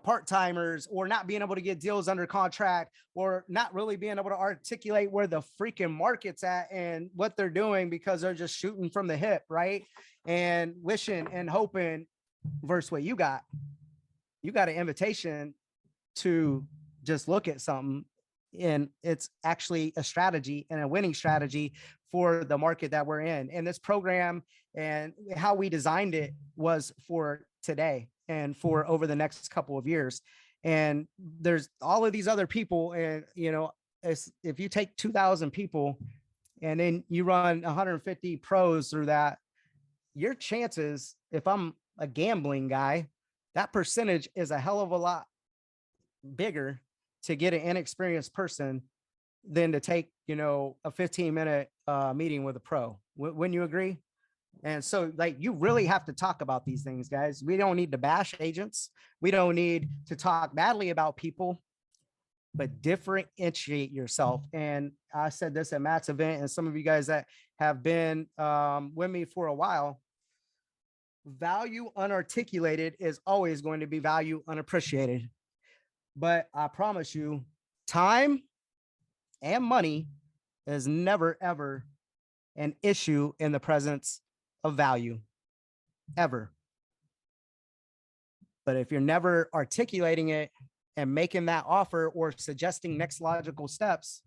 Speaker 1: part-timers, or not being able to get deals under contract, or not really being able to articulate where the freaking market's at and what they're doing, because they're just shooting from the hip, right? And wishing and hoping. Versus what you got an invitation to just look at something, and it's actually a strategy, and a winning strategy for the market that we're in. And this program and how we designed it was for today and for over the next couple of years. And there's all of these other people, and if you take 2,000 people and then you run 150 pros through that, your chances, if I'm a gambling guy, that percentage is a hell of a lot bigger to get an inexperienced person than to take, a 15-minute meeting with a pro. Wouldn't you agree? And so, like, you really have to talk about these things, guys. We don't need to bash agents. We don't need to talk badly about people, but differentiate yourself. And I said this at Matt's event, and some of you guys that have been with me for a while, value unarticulated is always going to be value unappreciated. But I promise you, time and money is never, ever an issue in the presence of value, ever. But if you're never articulating it and making that offer or suggesting next logical steps,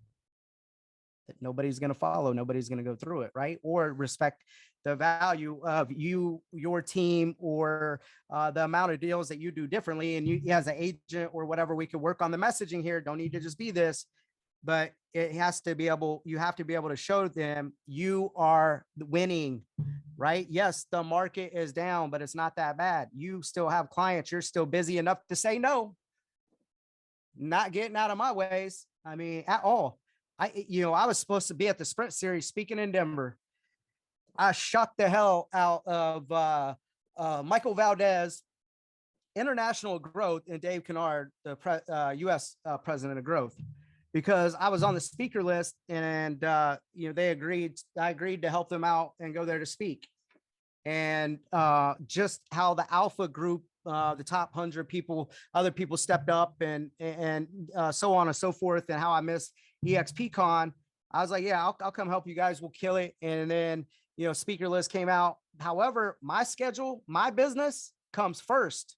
Speaker 1: that nobody's going to follow, nobody's going to go through it, right? Or respect the value of you, your team, or the amount of deals that you do differently. And you, as an agent or whatever, we could work on the messaging here. Don't need to just be this, but it has to be able, you have to be able to show them you are winning, right? Yes, the market is down, but it's not that bad. You still have clients. You're still busy enough to say no. Not getting out of my ways. I mean, at all. I was supposed to be at the Sprint Series speaking in Denver. I shocked the hell out of Michael Valdez, international growth, and Dave Kennard, the U.S. president of growth, because I was on the speaker list, and they agreed. I agreed to help them out and go there to speak. And just how the Alpha Group, the top 100 people, other people stepped up, and so on and so forth, and how I missed EXPCon. I was like, yeah, I'll come help you guys. We'll kill it. And then, speaker list came out. However, my schedule, my business comes first.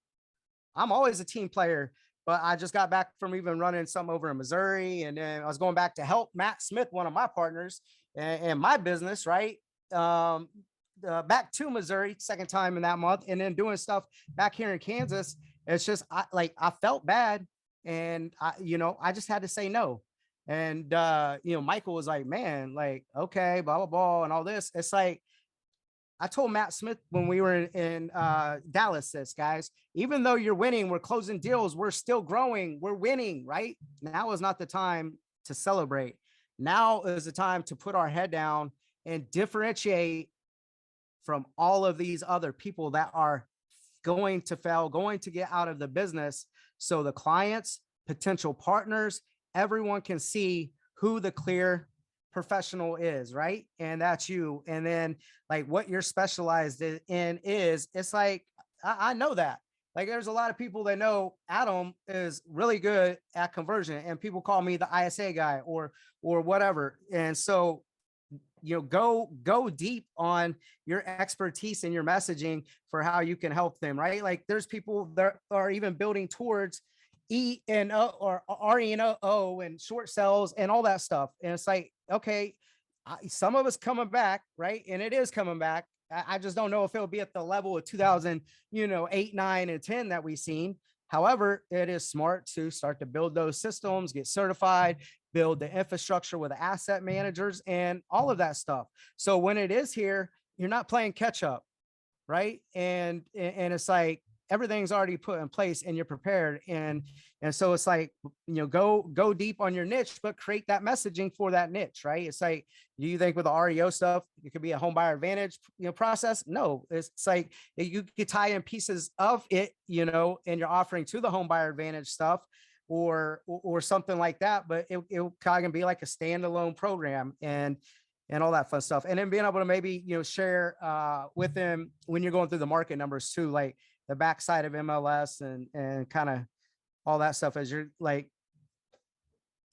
Speaker 1: I'm always a team player, but I just got back from even running some over in Missouri. And then I was going back to help Matt Smith, one of my partners, and my business, right? Back to Missouri, second time in that month, and then doing stuff back here in Kansas. It's just, I felt bad, and I just had to say no. And Michael was like, man, like, okay, blah blah blah, and all this. It's like, I told Matt Smith when we were in Dallas, this, guys, even though you're winning, we're closing deals, we're still growing, we're winning, right? Now is not the time to celebrate. Now is the time to put our head down and differentiate from all of these other people that are going to fail, going to get out of the business. So the clients, potential partners, everyone can see who the clear professional is, right? And that's you. And then, like, what you're specialized in is, it's like, I know that. Like, there's a lot of people that know Adam is really good at conversion, and people call me the ISA guy or whatever. And so, go deep on your expertise and your messaging for how you can help them, right? Like, there's people that are even building towards E&O or RE&O and short sales and all that stuff. And it's like, okay, some of us coming back, right? And it is coming back. I just don't know if it'll be at the level of 2008, 9, and 10 that we've seen. However, it is smart to start to build those systems, get certified, build the infrastructure with the asset managers and all of that stuff. So when it is here, you're not playing catch up, right? And it's like everything's already put in place and you're prepared. And so it's like, go deep on your niche, but create that messaging for that niche, right? It's like, do you think with the REO stuff it could be a home buyer advantage process? No, it's like you could tie in pieces of it, and you're offering to the home buyer advantage stuff or something like that, but it kind of be like a standalone program and all that fun stuff. And then being able to maybe, share with them when you're going through the market numbers too, like the backside of MLS and kind of all that stuff as you're like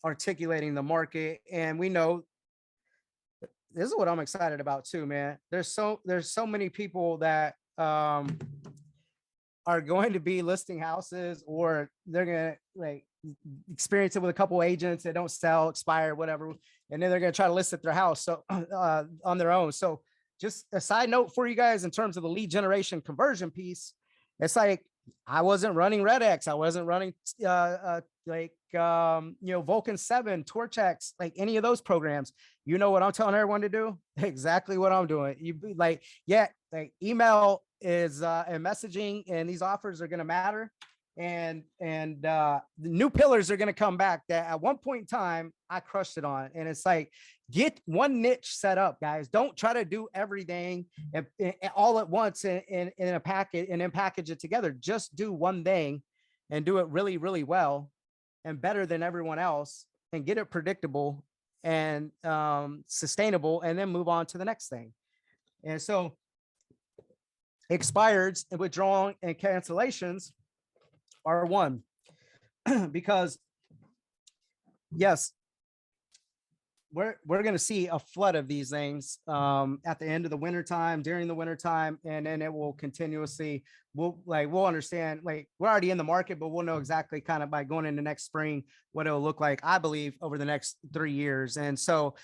Speaker 1: articulating the market. And we know this is what I'm excited about too, man. There's so many people that are going to be listing houses, or they're going to like experience it with a couple agents that don't sell, expire, whatever. And then they're going to try to list at their house. So on their own. So just a side note for you guys, in terms of the lead generation conversion piece, it's like, I wasn't running Red X. I wasn't running Vulcan 7, Torchex, like any of those programs. You know what I'm telling everyone to do? Exactly what I'm doing. You like, yeah, like email is and messaging, and these offers are going to matter. And the new pillars are going to come back that at one point in time I crushed it on. And it's like, get one niche set up, guys. Don't try to do everything and all at once in a packet and then package it together. Just do one thing and do it really, really well and better than everyone else, and get it predictable and sustainable, and then move on to the next thing. And so expireds and withdrawing and cancellations are one, because yes, we're going to see a flood of these things at the end of the winter time, during the winter time, and then it will continuously. We'll understand, like, we're already in the market, but we'll know exactly kind of by going into next spring what it'll look like, I believe, over the next 3 years. And so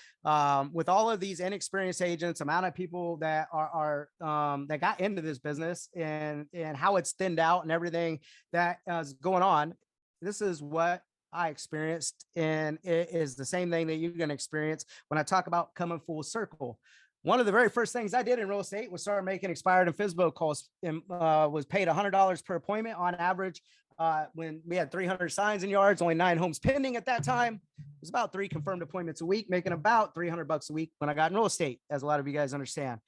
Speaker 1: with all of these inexperienced agents, amount of people that are that got into this business, and how it's thinned out and everything that is going on, this is what I experienced, and it is the same thing that you're going to experience when I talk about coming full circle. One of the very first things I did in real estate was start making expired and FSBO calls, and was paid $100 per appointment on average. When we had 300 signs in yards, only 9 homes pending at that time, it was about 3 confirmed appointments a week, making about $300 a week when I got in real estate, as a lot of you guys understand.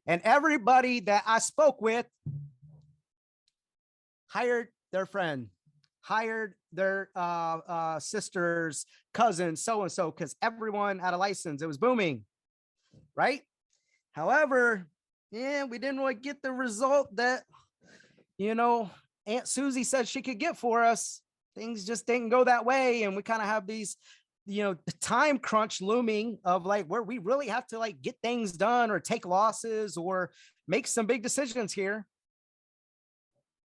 Speaker 1: And everybody that I spoke with hired their friend, hired their sisters, cousins, so-and-so, because everyone had a license. It was booming, right? However, yeah, we didn't really get the result that, Aunt Susie said she could get for us. Things just didn't go that way. And we kind of have these, the time crunch looming of like, where we really have to like get things done or take losses or make some big decisions here.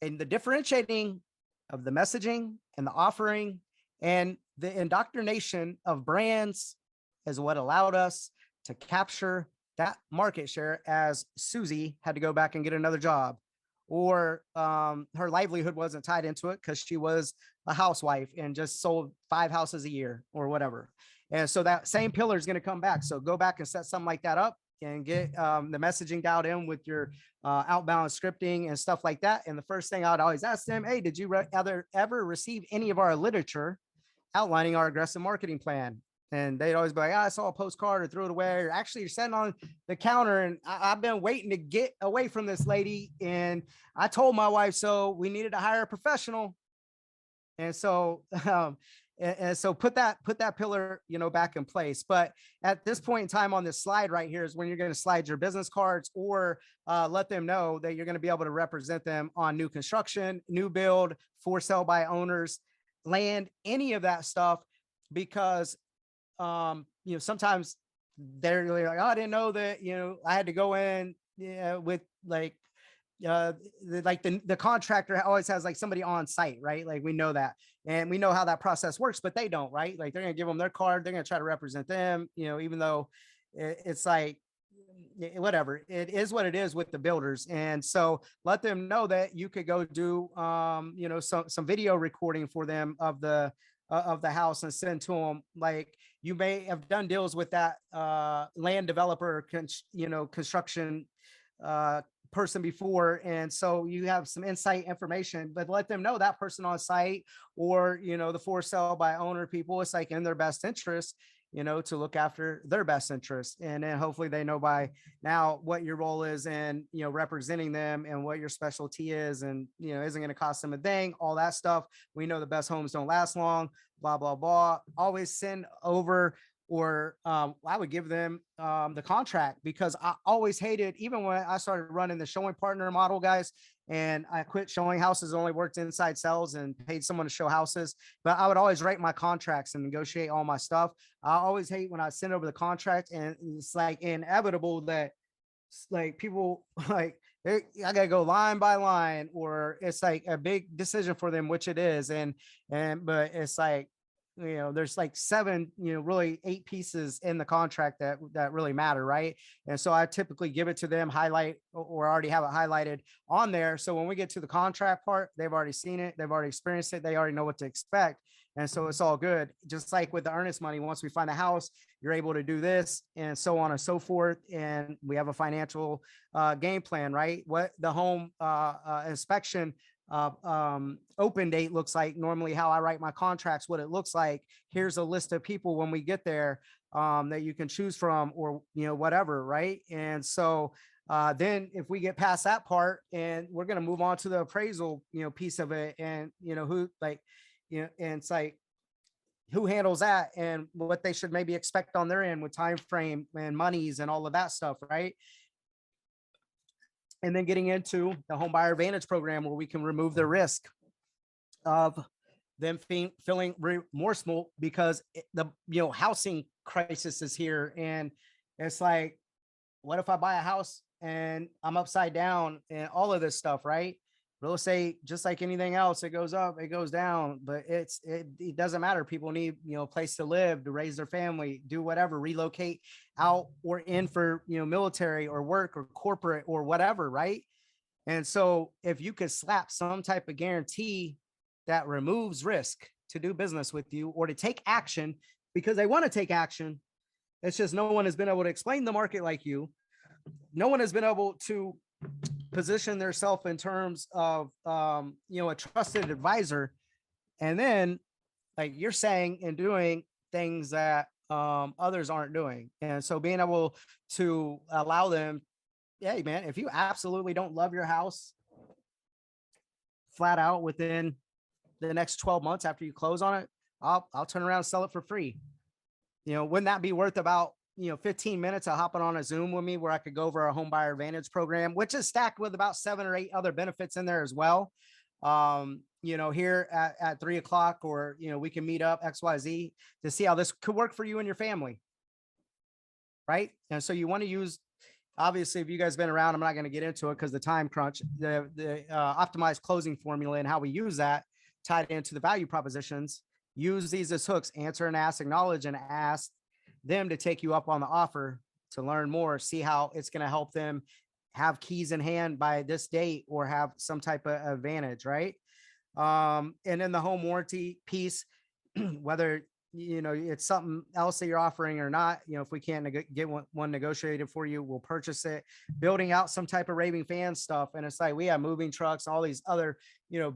Speaker 1: And the differentiating of the messaging and the offering and the indoctrination of brands is what allowed us to capture that market share, as Susie had to go back and get another job, or her livelihood wasn't tied into it because she was a housewife and just sold 5 houses a year or whatever. And so that same pillar is going to come back. So go back and set something like that up and get the messaging dialed in with your outbound scripting and stuff like that. And the first thing I would always ask them, hey, did you ever receive any of our literature outlining our aggressive marketing plan? And they'd always be like, I saw a postcard or threw it away, or actually you're sitting on the counter and I've been waiting to get away from this lady. And I told my wife, so we needed to hire a professional. And so, so put that pillar, back in place. But at this point in time on this slide right here is when you're going to slide your business cards, or let them know that you're going to be able to represent them on new construction, new build, for sale by owners, land, any of that stuff, because sometimes they're really like, oh, I didn't know that, I had to go in with like, the contractor always has like somebody on site, right? Like we know that, and we know how that process works, but they don't, right? Like they're going to give them their card. They're going to try to represent them, even though it's like, whatever, it is what it is with the builders. And so let them know that you could go do, some video recording for them of the of the house and send to them. Like, you may have done deals with that land developer, construction uh, person before. And so you have some insight information, but let them know that person on site, or, the for sale by owner people, it's like in their best interest, to look after their best interest. And then hopefully they know by now what your role is in, representing them, and what your specialty is, and, isn't going to cost them a thing, all that stuff. We know the best homes don't last long, blah, blah, blah. Always send over, or I would give them the contract, because I always hated, even when I started running the showing partner model, guys, and I quit showing houses, only worked inside sales and paid someone to show houses. But I would always write my contracts and negotiate all my stuff. I always hate when I send over the contract, and it's like inevitable that, like, people like, I gotta go line by line, or it's like a big decision for them, which it is. But it's like, there's like seven, really 8 pieces in the contract that really matter, right? And so I typically give it to them, highlight, or already have it highlighted on there. So when we get to the contract part, they've already seen it, they've already experienced it, they already know what to expect. And so it's all good. Just like with the earnest money, once we find a house, you're able to do this, and so on and so forth. And we have a financial game plan, right? What the home inspection open date looks like, normally how I write my contracts, what it looks like. Here's a list of people when we get there that you can choose from, or, whatever, right? And so then if we get past that part, and we're going to move on to the appraisal, piece of it, and, who, like, and it's like, who handles that, and what they should maybe expect on their end with time frame and monies and all of that stuff, right? And then getting into the home buyer advantage program, where we can remove the risk of them feeling remorseful, because the housing crisis is here. And it's like, what if I buy a house and I'm upside down, and all of this stuff, right? Real estate, just like anything else, it goes up, it goes down, but it doesn't matter. People need, a place to live, to raise their family, do whatever, relocate out or in for, military or work or corporate or whatever, right? And so if you could slap some type of guarantee that removes risk to do business with you, or to take action, because they want to take action. It's just no one has been able to explain the market like you. No one has been able to position themselves in terms of, a trusted advisor. And then, like, you're saying and doing things that others aren't doing. And so being able to allow them, hey, man, if you absolutely don't love your house flat out within the next 12 months after you close on it, I'll turn around and sell it for free. Wouldn't that be worth about 15 minutes of hopping on a Zoom with me, where I could go over our home buyer advantage program, which is stacked with about 7 or 8 other benefits in there as well. Here at 3:00, or, we can meet up XYZ to see how this could work for you and your family. Right. And so you want to use, obviously, if you guys been around, I'm not going to get into it because the time crunch, the optimized closing formula, and how we use that tied into the value propositions. Use these as hooks: answer and ask, acknowledge and ask them to take you up on the offer, to learn more, see how it's going to help them have keys in hand by this date, or have some type of advantage, right? And then the home warranty piece, whether it's something else that you're offering or not, if we can't get one negotiated for you, we'll purchase it. Building out some type of raving fan stuff, and it's like, we have moving trucks, all these other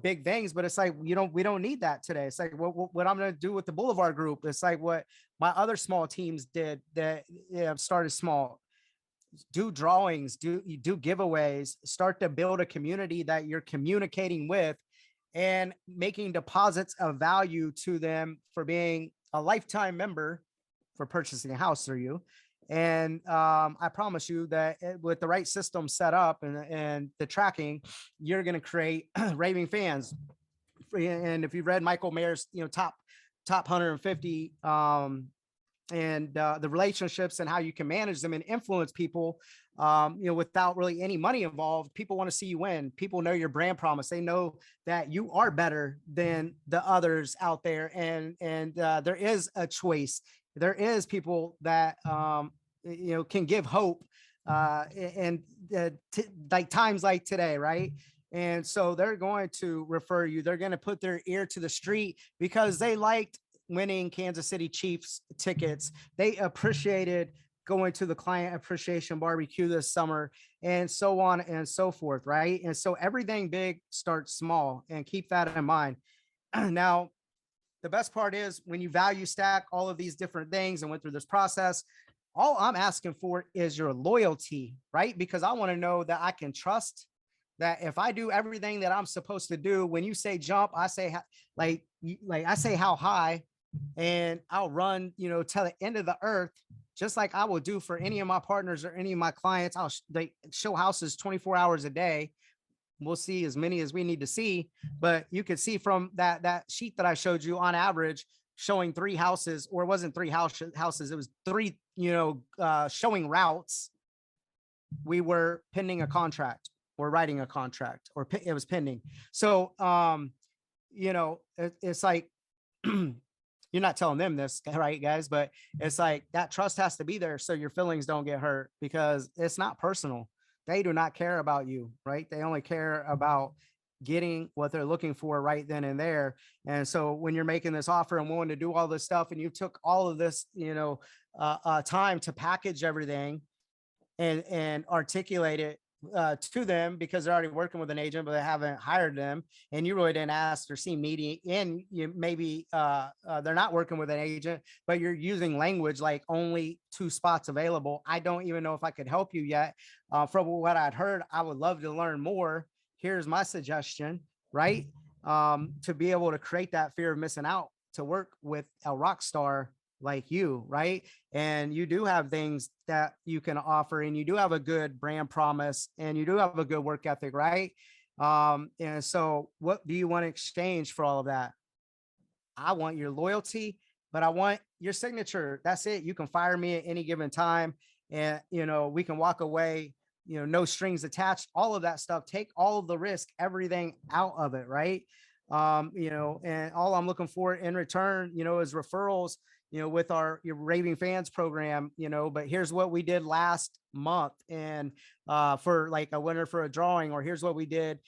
Speaker 1: big things, but it's like, we don't need that today. It's like what I'm going to do with the Boulevard Group. It's like what my other small teams did that started small. Do drawings, do giveaways, start to build a community that you're communicating with, and making deposits of value to them for being a lifetime member, for purchasing a house through you. And I promise you that with the right system set up, and the tracking, you're going to create raving fans. And if you've read Michael Mayer's, top 150, and the relationships and how you can manage them and influence people, without really any money involved. People want to see you win. People know your brand promise. They know that you are better than the others out there. And there is a choice. There is people that, can give hope, like times like today, right? And so they're going to refer you. They're going to put their ear to the street because they liked winning Kansas City Chiefs tickets. They appreciated going to the client appreciation barbecue this summer, and so on and so forth, right? And so everything big starts small, and keep that in mind. Now, the best part is when you value stack all of these different things and went through this process, all I'm asking for is your loyalty, right? Because I want to know that I can trust that if I do everything that I'm supposed to do, when you say jump, I say like I say how high, and I'll run, to the end of the earth, just like I will do for any of my partners or any of my clients. They show houses 24 hours a day. We'll see as many as we need to see, but you could see from that sheet that I showed you, on average, showing 3 houses, or it wasn't 3 houses, it was 3, showing routes. We were pending a contract, or writing a contract, or it was pending. So, it's like, you're not telling them this, right, guys? But it's like that trust has to be there so your feelings don't get hurt, because it's not personal. They do not care about you, right? They only care about getting what they're looking for right then and there. And so when you're making this offer and willing to do all this stuff, and you took all of this, time to package everything and articulate it to them, because they're already working with an agent, but they haven't hired them, and you really didn't ask or see meeting, and you maybe they're not working with an agent, but you're using language like only 2 spots available. I don't even know if I could help you yet. From what I'd heard, I would love to learn more. Here's my suggestion, right? To be able to create that fear of missing out, to work with a rock star like you, right? And you do have things that you can offer, and you do have a good brand promise, and you do have a good work ethic, right? And so what do you want to exchange for all of that? I want your loyalty, but I want your signature. That's it. You can fire me at any given time, and we can walk away, no strings attached, all of that stuff. Take all of the risk, everything out of it, right? And all I'm looking for in return, is referrals, with your raving fans program, but here's what we did last month, and for like a winner for a drawing, or here's what we did,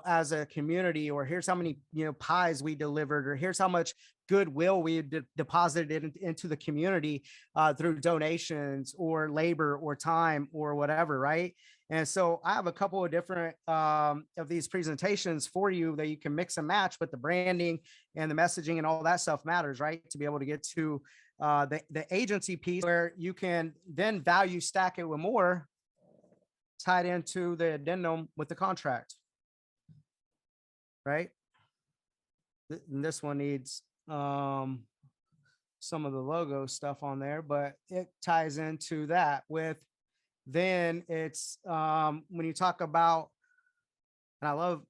Speaker 1: as a community, or here's how many, pies we delivered, or here's how much goodwill we deposited into the community through donations or labor or time or whatever, right? And so I have a couple of different of these presentations for you that you can mix and match, but the branding and the messaging and all that stuff matters, right? To be able to get to the agency piece, where you can then value stack it with more tied into the addendum with the contract, right? And this one needs some of the logo stuff on there, but it ties into that with, then it's when you talk about, and I love,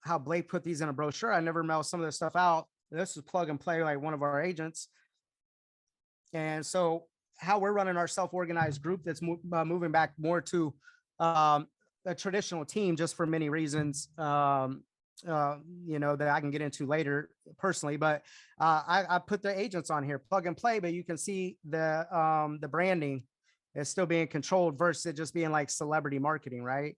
Speaker 1: how Blake put these in a brochure. I never mailed some of this stuff out. This is plug and play, like one of our agents. And so how we're running our self-organized group, that's moving back more to a traditional team, just for many reasons, that I can get into later personally, but I put the agents on here, plug and play, but you can see the branding is still being controlled versus just being like celebrity marketing, right?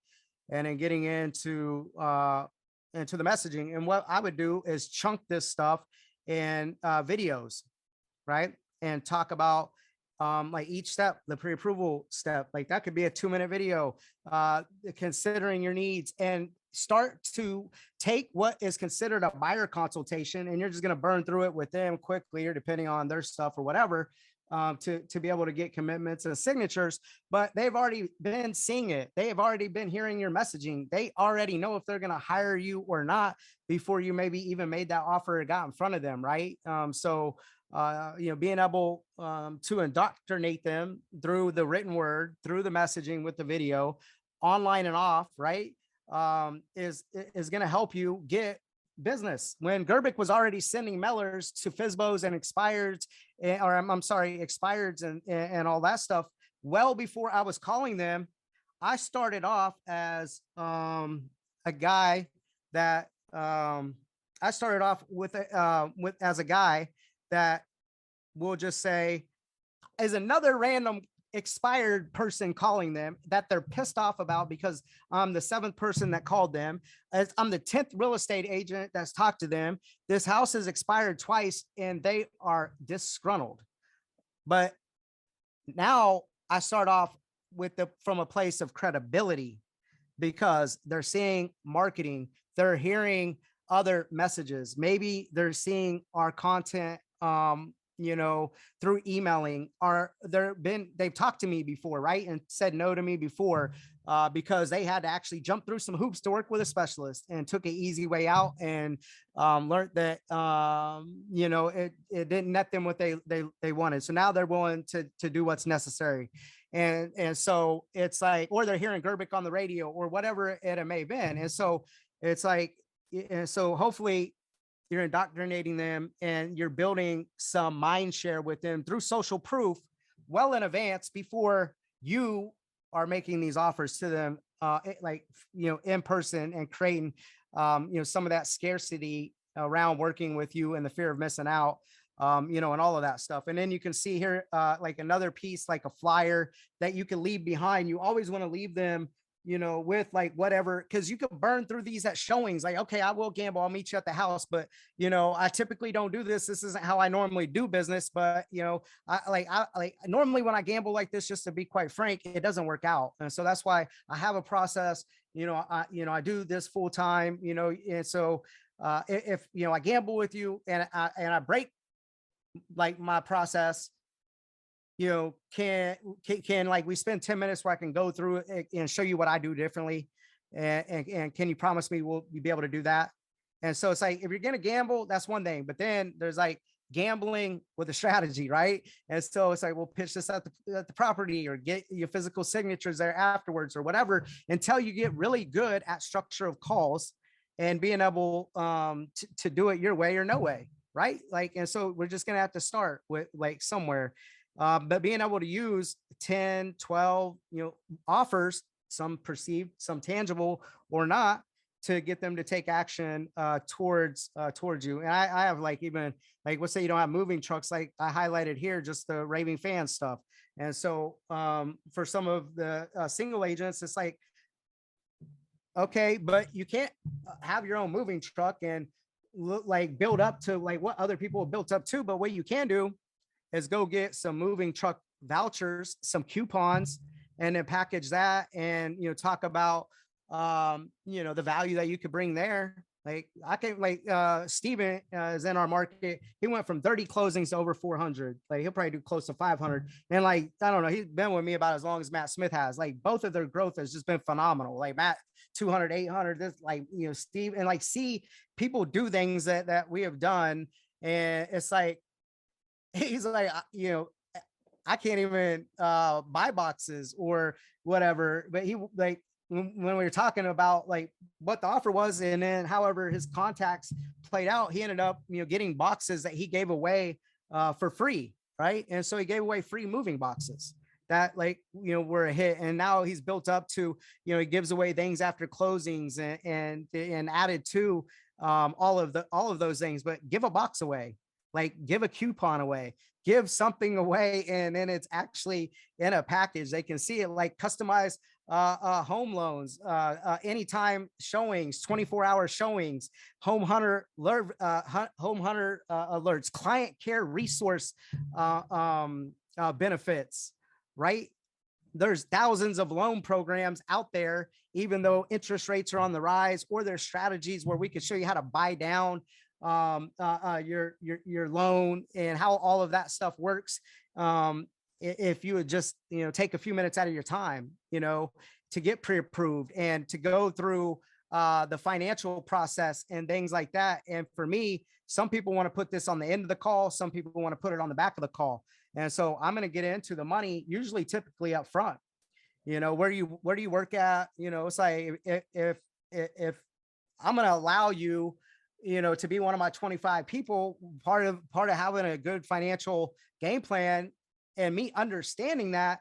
Speaker 1: And then getting into the messaging. And what I would do is chunk this stuff in videos, right? And talk about like each step, the pre-approval step, like that could be a 2-minute video, considering your needs, and start to take what is considered a buyer consultation, and you're just going to burn through it with them quickly, or depending on their stuff or whatever, to be able to get commitments and signatures. But they've already been seeing it. They have already been hearing your messaging. They already know if they're going to hire you or not before you maybe even made that offer or got in front of them, right? Being able to indoctrinate them through the written word, through the messaging with the video, online and off, right? Is going to help you get business. When Gerbic was already sending mailers to FSBOs and expireds, expireds and all that stuff, well before I was calling them. I started off as a guy that I started off with as a guy that will just say is another random expired person calling them that they're pissed off about because I'm the seventh person that called them. I'm the 10th real estate agent that's talked to them. This house has expired twice and they are disgruntled. But now I start off from a place of credibility because they're seeing marketing, they're hearing other messages. Maybe they're seeing our content, through emailing, or they've talked to me before, right? And said no to me before, because they had to actually jump through some hoops to work with a specialist and took an easy way out and learned that, it didn't net them what they wanted. So now they're willing to do what's necessary. And so it's like, or they're hearing Gerbic on the radio or whatever it may have been. And so it's like, and so hopefully you're indoctrinating them and you're building some mind share with them through social proof well in advance before you are making these offers to them, in person, and creating, some of that scarcity around working with you and the fear of missing out, and all of that stuff. And then you can see here, like another piece, like a flyer that you can leave behind. You always want to leave them, with like whatever, because you could burn through these at showings. Like, okay, I will gamble. I'll meet you at the house, but I typically don't do this. This isn't how I normally do business. But I normally when I gamble like this, just to be quite frank, it doesn't work out. And so that's why I have a process. I do this full time. And so if I gamble with you and I break like my process, can like we spend 10 minutes where I can go through it and show you what I do differently. And can you promise me we'll be able to do that? And so it's like, if you're going to gamble, that's one thing, but then there's like gambling with a strategy, right? And so it's like, we'll pitch this at the property or get your physical signatures there afterwards or whatever, until you get really good at structure of calls and being able to do it your way or no way. Right. Like, and so we're just going to have to start with like somewhere. But being able to use 10, 12, offers, some perceived, some tangible or not, to get them to take action towards you. And I have like, even like, let's say you don't have moving trucks, like I highlighted here, just the raving fan stuff. And so for some of the single agents, it's like, okay, but you can't have your own moving truck and like build up to like what other people have built up to. But what you can do is go get some moving truck vouchers, some coupons, and then package that and, talk about, the value that you could bring there. Like I can like, Steven is in our market. He went from 30 closings to over 400. Like he'll probably do close to 500. And like, I don't know, he's been with me about as long as Matt Smith has. Like both of their growth has just been phenomenal. Like Matt, 200, 800, this like, Steve, and like see people do things that we have done. And it's like, he's like, I can't even buy boxes or whatever. But he like, when we were talking about like what the offer was, and then however his contacts played out, he ended up, getting boxes that he gave away for free. Right. And so he gave away free moving boxes that like, were a hit. And now he's built up to, he gives away things after closings and added to all of those things, but give a box away, like give a coupon away, give something away. And then it's actually in a package. They can see it, like customized home loans, anytime showings, 24-hour showings, home hunter alerts, client care resource benefits, right? There's thousands of loan programs out there, even though interest rates are on the rise, or there's strategies where we can show you how to buy down your loan and how all of that stuff works. If you would just, take a few minutes out of your time, to get pre-approved and to go through the financial process and things like that. And for me, some people want to put this on the end of the call. Some people want to put it on the back of the call. And so I'm going to get into the money, usually typically up front, where do you work at? It's like, if I'm going to allow you, to be one of my 25 people, part of having a good financial game plan and me understanding that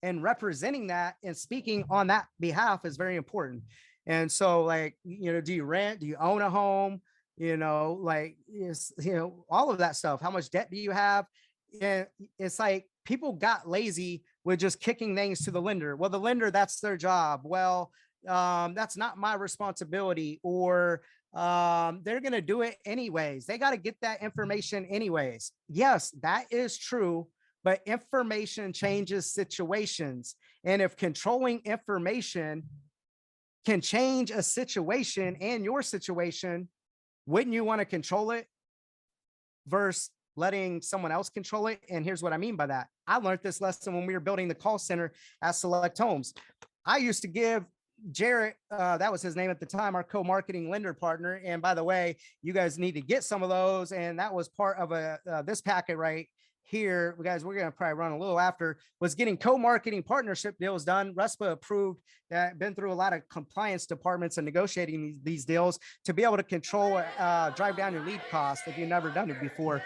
Speaker 1: and representing that and speaking on that behalf is very important. And so like, do you rent? Do you own a home? Like, all of that stuff. How much debt do you have? And it's like people got lazy with just kicking things to the lender. Well, the lender, that's their job. Well, that's not my responsibility, or they're going to do it anyways. They got to get that information anyways. Yes, that is true, but information changes situations. And if controlling information can change a situation and your situation, wouldn't you want to control it versus letting someone else control it? And here's what I mean by that. I learned this lesson when we were building the call center at Select Homes. I used to give Jarrett, that was his name at the time, our co-marketing lender partner. And by the way, you guys need to get some of those. And that was part of this packet right here. Guys, we're going to probably run a little after, was getting co-marketing partnership deals done. RESPA approved, that been through a lot of compliance departments and negotiating these deals to be able to control, drive down your lead cost if you've never done it before,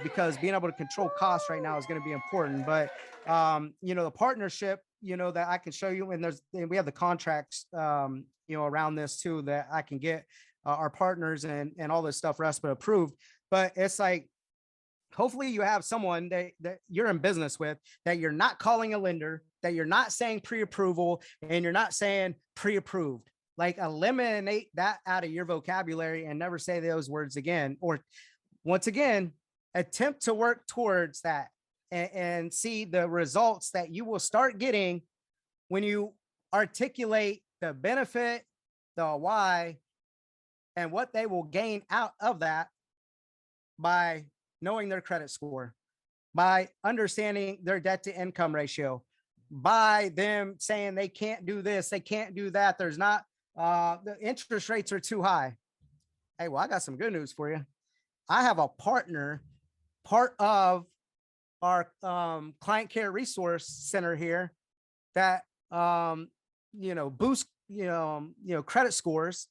Speaker 1: because being able to control costs right now is going to be important. But, the partnership, that I can show you, and we have the contracts, around this too, that I can get our partners and all this stuff RESPA approved. But it's like, hopefully you have someone that you're in business with, that you're not calling a lender, that you're not saying pre-approval, and you're not saying pre-approved. Like, eliminate that out of your vocabulary and never say those words again. Or once again, attempt to work towards that and see the results that you will start getting when you articulate the benefit, the why, and what they will gain out of that by knowing their credit score, by understanding their debt to income ratio, by them saying they can't do this, they can't do that. There's not, the interest rates are too high. Hey, well, I got some good news for you. I have a partner, part of our client care resource center here, that boosts credit scores,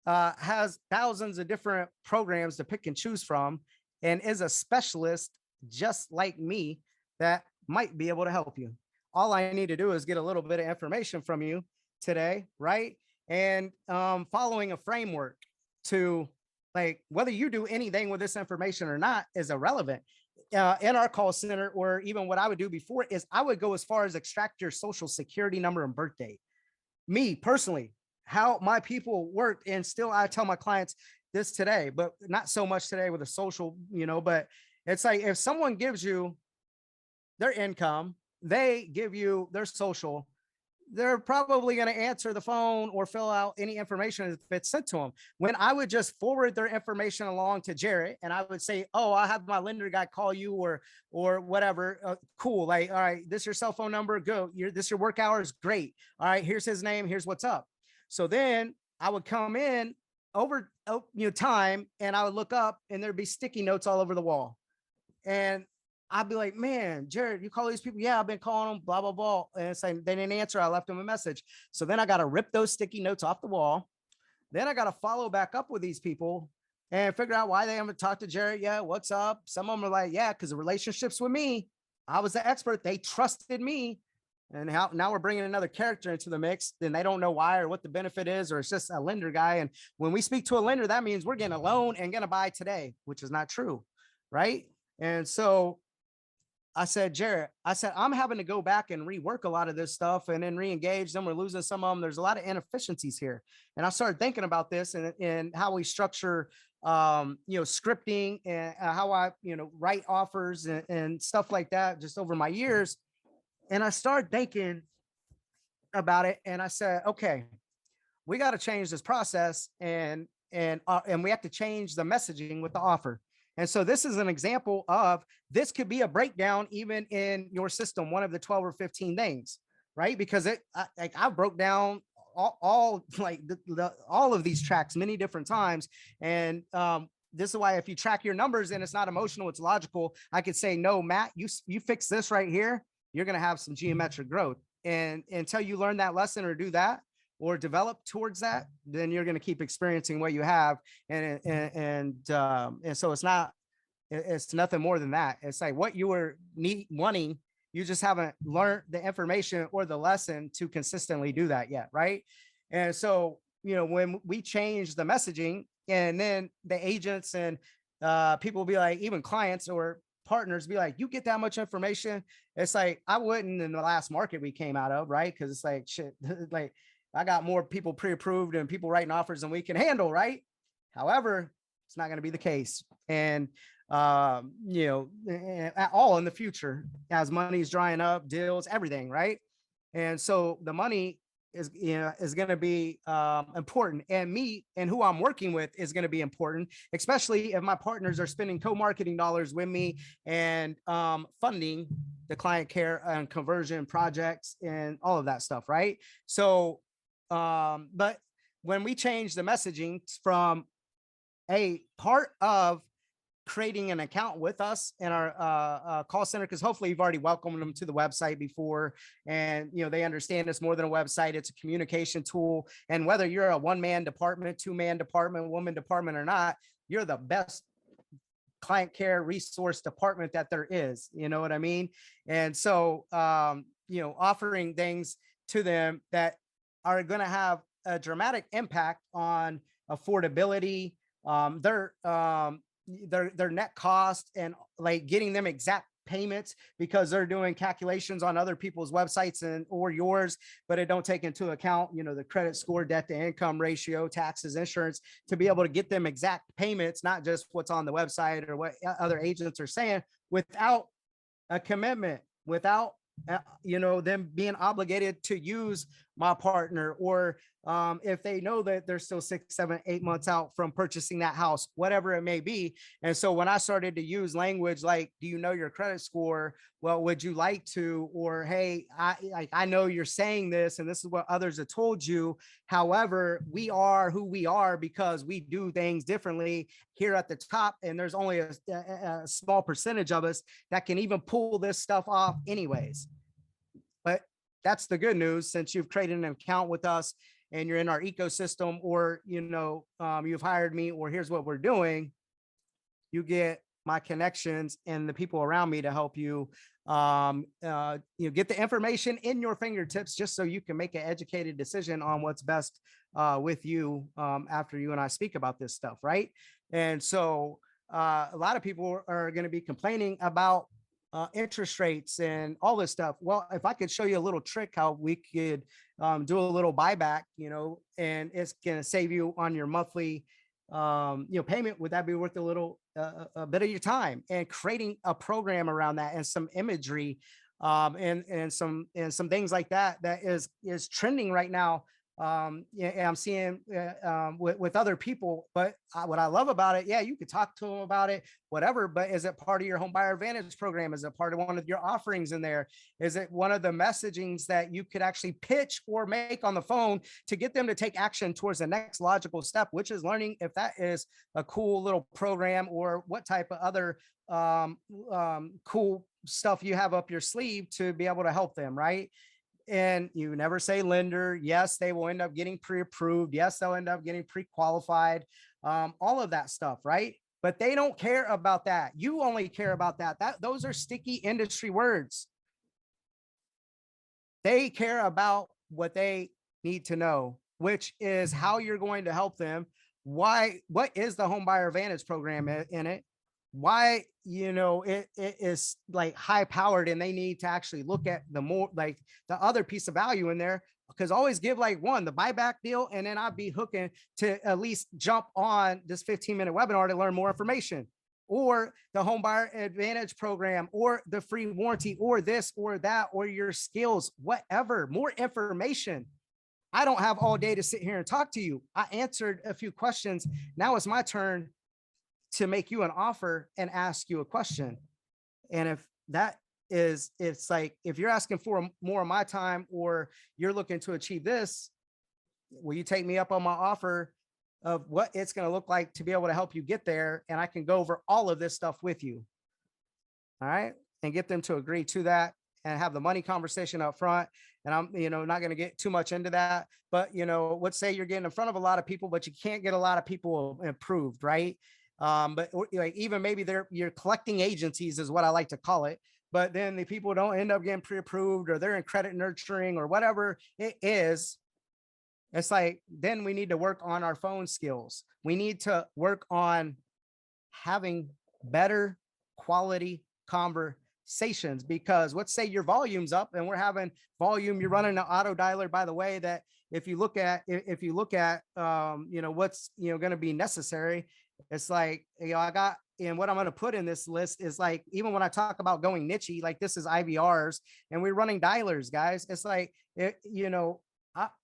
Speaker 1: has thousands of different programs to pick and choose from, and is a specialist just like me that might be able to help you. All I need to do is get a little bit of information from you today, right? And following a framework to, like, whether you do anything with this information or not is irrelevant. In our call center, or even what I would do before, is I would go as far as extract your social security number and birth date. Me personally, how my people work, and still I tell my clients this today, but not so much today with a social, but it's like, if someone gives you their income, they give you their social, they're probably going to answer the phone or fill out any information if it's sent to them. When I would just forward their information along to Jarrett, and I would say, oh, I'll have my lender guy call you, or whatever. Cool. Like, all right, this is your cell phone number. Go. This is your work hours. Great. All right, here's his name. Here's what's up. So then I would come in over time, and I would look up, and there'd be sticky notes all over the wall. And I'd be like, man, Jared, you call these people? Yeah, I've been calling them, blah, blah, blah. And it's like, they didn't answer. I left them a message. So then I got to rip those sticky notes off the wall. Then I got to follow back up with these people and figure out why they haven't talked to Jared yet. What's up? Some of them are like, yeah, because the relationships with me, I was the expert. They trusted me. And now we're bringing another character into the mix. Then they don't know why or what the benefit is, or it's just a lender guy. And when we speak to a lender, that means we're getting a loan and going to buy today, which is not true. Right. And so I said, Jarrett, I'm having to go back and rework a lot of this stuff and then re-engage them. We're losing some of them. There's a lot of inefficiencies here. And I started thinking about this and how we structure, scripting, and how I, write offers and stuff like that just over my years. And I started thinking about it, and I said, okay, we got to change this process, and we have to change the messaging with the offer. And so this is an example of, this could be a breakdown even in your system, one of the 12 or 15 things, right? Because I broke down all of these tracks many different times. And this is why, if you track your numbers and it's not emotional, it's logical. I could say, no, Matt, you fix this right here, you're going to have some geometric growth. And until you learn that lesson or do that, or develop towards that, then you're going to keep experiencing what you have. And so it's nothing more than that. It's like what you were wanting, you just haven't learned the information or the lesson to consistently do that yet. Right. And so, when we change the messaging, and then the agents and people will be like, even clients or partners be like, you get that much information. It's like, I wouldn't in the last market we came out of, right? Because it's like, shit, like I got more people pre-approved and people writing offers than we can handle, right? However, it's not going to be the case. And, at all in the future, as money's drying up, deals, everything, right? And so the money is going to be important, and me and who I'm working with is going to be important, especially if my partners are spending co-marketing dollars with me and funding the client care and conversion projects and all of that stuff, right? So but when we change the messaging from a part of creating an account with us in our call center, because hopefully you've already welcomed them to the website before, and they understand it's more than a website, it's a communication tool. And whether you're a one-man department, two-man department, woman department or not, you're the best client care resource department that there is, you know what I mean? And so offering things to them that are going to have a dramatic impact on affordability, their net cost, and like getting them exact payments, because they're doing calculations on other people's websites and or yours, but it don't take into account the credit score, debt to income ratio, taxes, insurance, to be able to get them exact payments, not just what's on the website or what other agents are saying, without a commitment, without them being obligated to use my partner, or if they know that they're still 6, 7, 8 months out from purchasing that house, whatever it may be. And so when I started to use language like, do you know your credit score? Well, would you like to? Or, hey, I know you're saying this and this is what others have told you. However, we are who we are because we do things differently here at the top. And there's only a small percentage of us that can even pull this stuff off anyways. But that's the good news. Since you've created an account with us and you're in our ecosystem, or, you've hired me, or here's what we're doing, you get my connections and the people around me to help you, get the information in your fingertips, just so you can make an educated decision on what's best with you after you and I speak about this stuff. Right. And so a lot of people are going to be complaining about interest rates and all this stuff. Well, if I could show you a little trick how we could do a little buyback, and it's going to save you on your monthly payment, would that be worth a bit of your time? And creating a program around that, and some imagery, and some things like that is trending right now. And I'm seeing with other people. But what I love about it, yeah, you could talk to them about it, whatever. But is it part of your home buyer advantage program? Is it part of one of your offerings in there? Is it one of the messagings that you could actually pitch or make on the phone to get them to take action towards the next logical step, which is learning if that is a cool little program, or what type of other cool stuff you have up your sleeve to be able to help them, right? And you never say lender. Yes, they will end up getting pre-approved. Yes, they'll end up getting pre-qualified, all of that stuff, right? But they don't care about that. You only care about that. Those are sticky industry words. They care about what they need to know, which is how you're going to help them. What is the home buyer advantage program in it? Why it is like high powered, and they need to actually look at the more like the other piece of value in there, because always give like the buyback deal, and then I'd be hooking to at least jump on this 15-minute webinar to learn more information, or the home buyer advantage program, or the free warranty, or this or that, or your skills, whatever, more information. I don't have all day to sit here and talk to you. I answered a few questions. Now it's my turn to make you an offer and ask you a question. And if that is, it's like, if you're asking for more of my time, or you're looking to achieve this, will you take me up on my offer of what it's going to look like to be able to help you get there? And I can go over all of this stuff with you. All right. And get them to agree to that, and have the money conversation up front. And I'm, not going to get too much into that, but, let's say you're getting in front of a lot of people, but you can't get a lot of people approved. Right. But like, even maybe you're collecting agencies is what I like to call it. But then the people don't end up getting pre-approved, or they're in credit nurturing, or whatever it is. It's like, then we need to work on our phone skills. We need to work on having better quality conversations. Because let's say your volume's up and we're having volume, you're running an auto dialer, by the way, that if you look at, what's, going to be necessary, it's like, I got, and what I'm going to put in this list is like, even when I talk about going niche, like this is IVRs and we're running dialers, guys. It's like,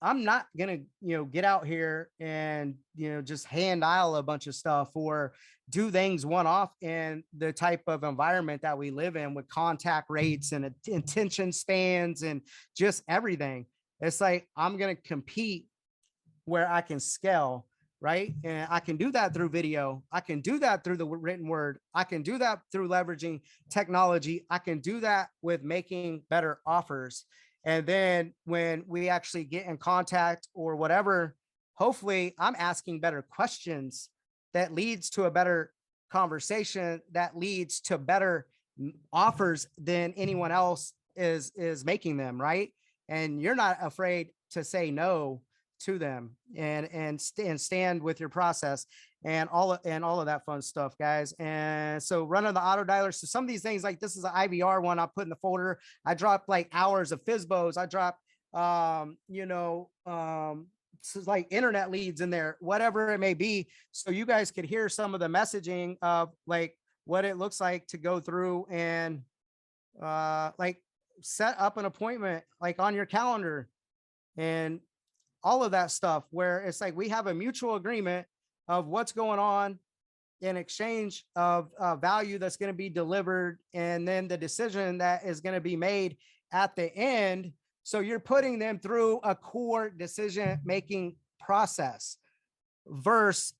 Speaker 1: I'm not going to, get out here and, just hand dial a bunch of stuff or do things one off in the type of environment that we live in with contact rates and attention spans and just everything. It's like, I'm going to compete where I can scale, right? And I can do that through video. I can do that through the written word. I can do that through leveraging technology. I can do that with making better offers. And then when we actually get in contact or whatever, hopefully I'm asking better questions that leads to a better conversation, that leads to better offers than anyone else is making them, right? And you're not afraid to say no to them and stand with your process and all of that fun stuff, guys. And so running the auto dialer. So some of these things, like this is an IVR one I put in the folder. I dropped like hours of FISBOs. I dropped, so like internet leads in there, whatever it may be. So you guys could hear some of the messaging of like what it looks like to go through and like set up an appointment like on your calendar and all of that stuff, where it's like we have a mutual agreement of what's going on in exchange of value that's going to be delivered, and then the decision that is going to be made at the end. So you're putting them through a core decision making process versus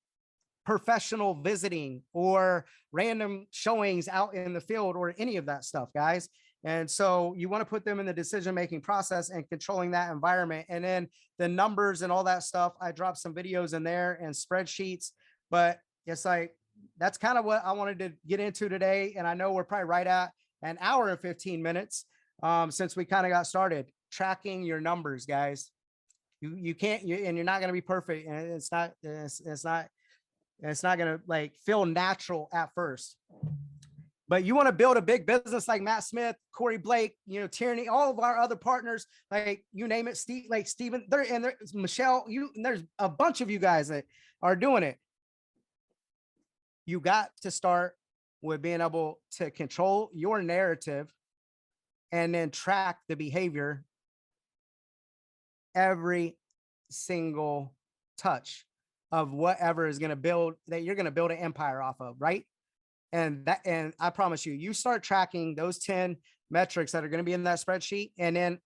Speaker 1: professional visiting or random showings out in the field or any of that stuff, guys. And so you want to put them in the decision-making process and controlling that environment. And then the numbers and all that stuff, I dropped some videos in there and spreadsheets, but it's like, that's kind of what I wanted to get into today. And I know we're probably right at an hour and 15 minutes since we kind of got started. Tracking your numbers, guys. You can't, and you're not going to be perfect. And it's not going to like feel natural at first. But you want to build a big business like Matt Smith, Corey Blake, Tierney, all of our other partners, like you name it, Steve, like Steven, there's Michelle, and there's a bunch of you guys that are doing it. You got to start with being able to control your narrative and then track the behavior every single touch of whatever is going to build that you're going to build an empire off of, right? And I promise you, you start tracking those 10 metrics that are going to be in that spreadsheet. And then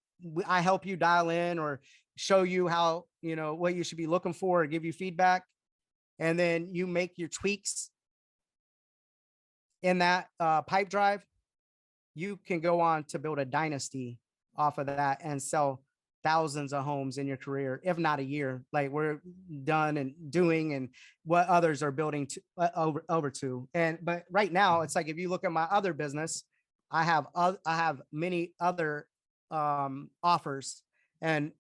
Speaker 1: I help you dial in or show you how, what you should be looking for or give you feedback. And then you make your tweaks in that pipe drive. You can go on to build a dynasty off of that and sell thousands of homes in your career, if not a year, like we're done and doing and what others are building to, over to. But right now it's like, if you look at my other business, I have many other offers and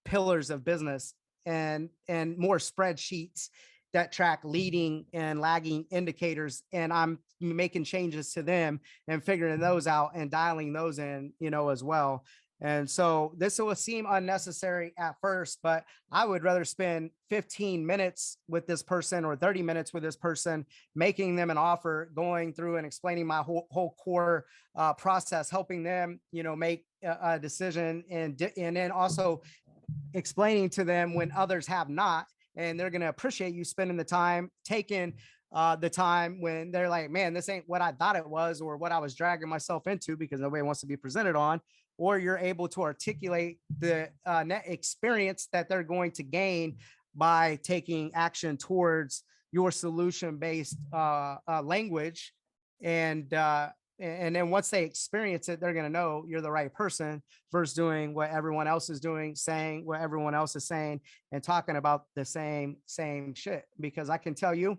Speaker 1: pillars of business and more spreadsheets that track leading and lagging indicators. And I'm making changes to them and figuring those out and dialing those in, as well. And so this will seem unnecessary at first, but I would rather spend 15 minutes with this person or 30 minutes with this person, making them an offer, going through and explaining my whole core process, helping them, make a decision, and then also explaining to them when others have not, and they're going to appreciate you spending the time, taking the time when they're like, man, this ain't what I thought it was or what I was dragging myself into, because nobody wants to be presented on. Or you're able to articulate the net experience that they're going to gain by taking action towards your solution-based language. And then once they experience it, they're going to know you're the right person versus doing what everyone else is doing, saying what everyone else is saying, and talking about the same shit. Because I can tell you,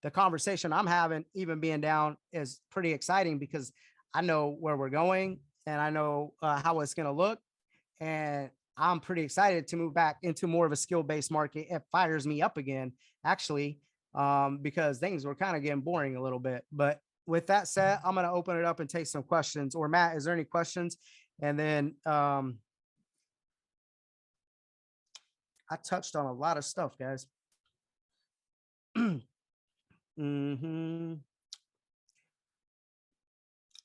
Speaker 1: the conversation I'm having, even being down, is pretty exciting because I know where we're going. And I know how it's going to look. And I'm pretty excited to move back into more of a skill-based market. It fires me up again, actually, because things were kind of getting boring a little bit. But with that said, I'm going to open it up and take some questions. Or Matt, is there any questions? And then I touched on a lot of stuff, guys. hmm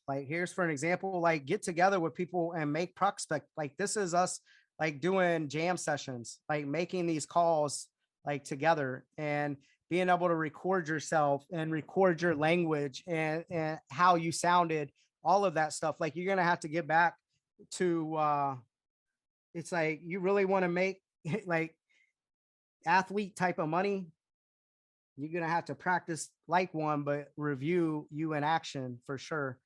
Speaker 1: Like, here's for an example, like get together with people and make prospect. Like, this is us like doing jam sessions, like making these calls like together and being able to record yourself and record your language and how you sounded, all of that stuff. Like, you're gonna have to get back to it's like you really want to make like athlete type of money, you're gonna have to practice like one, but review you in action for sure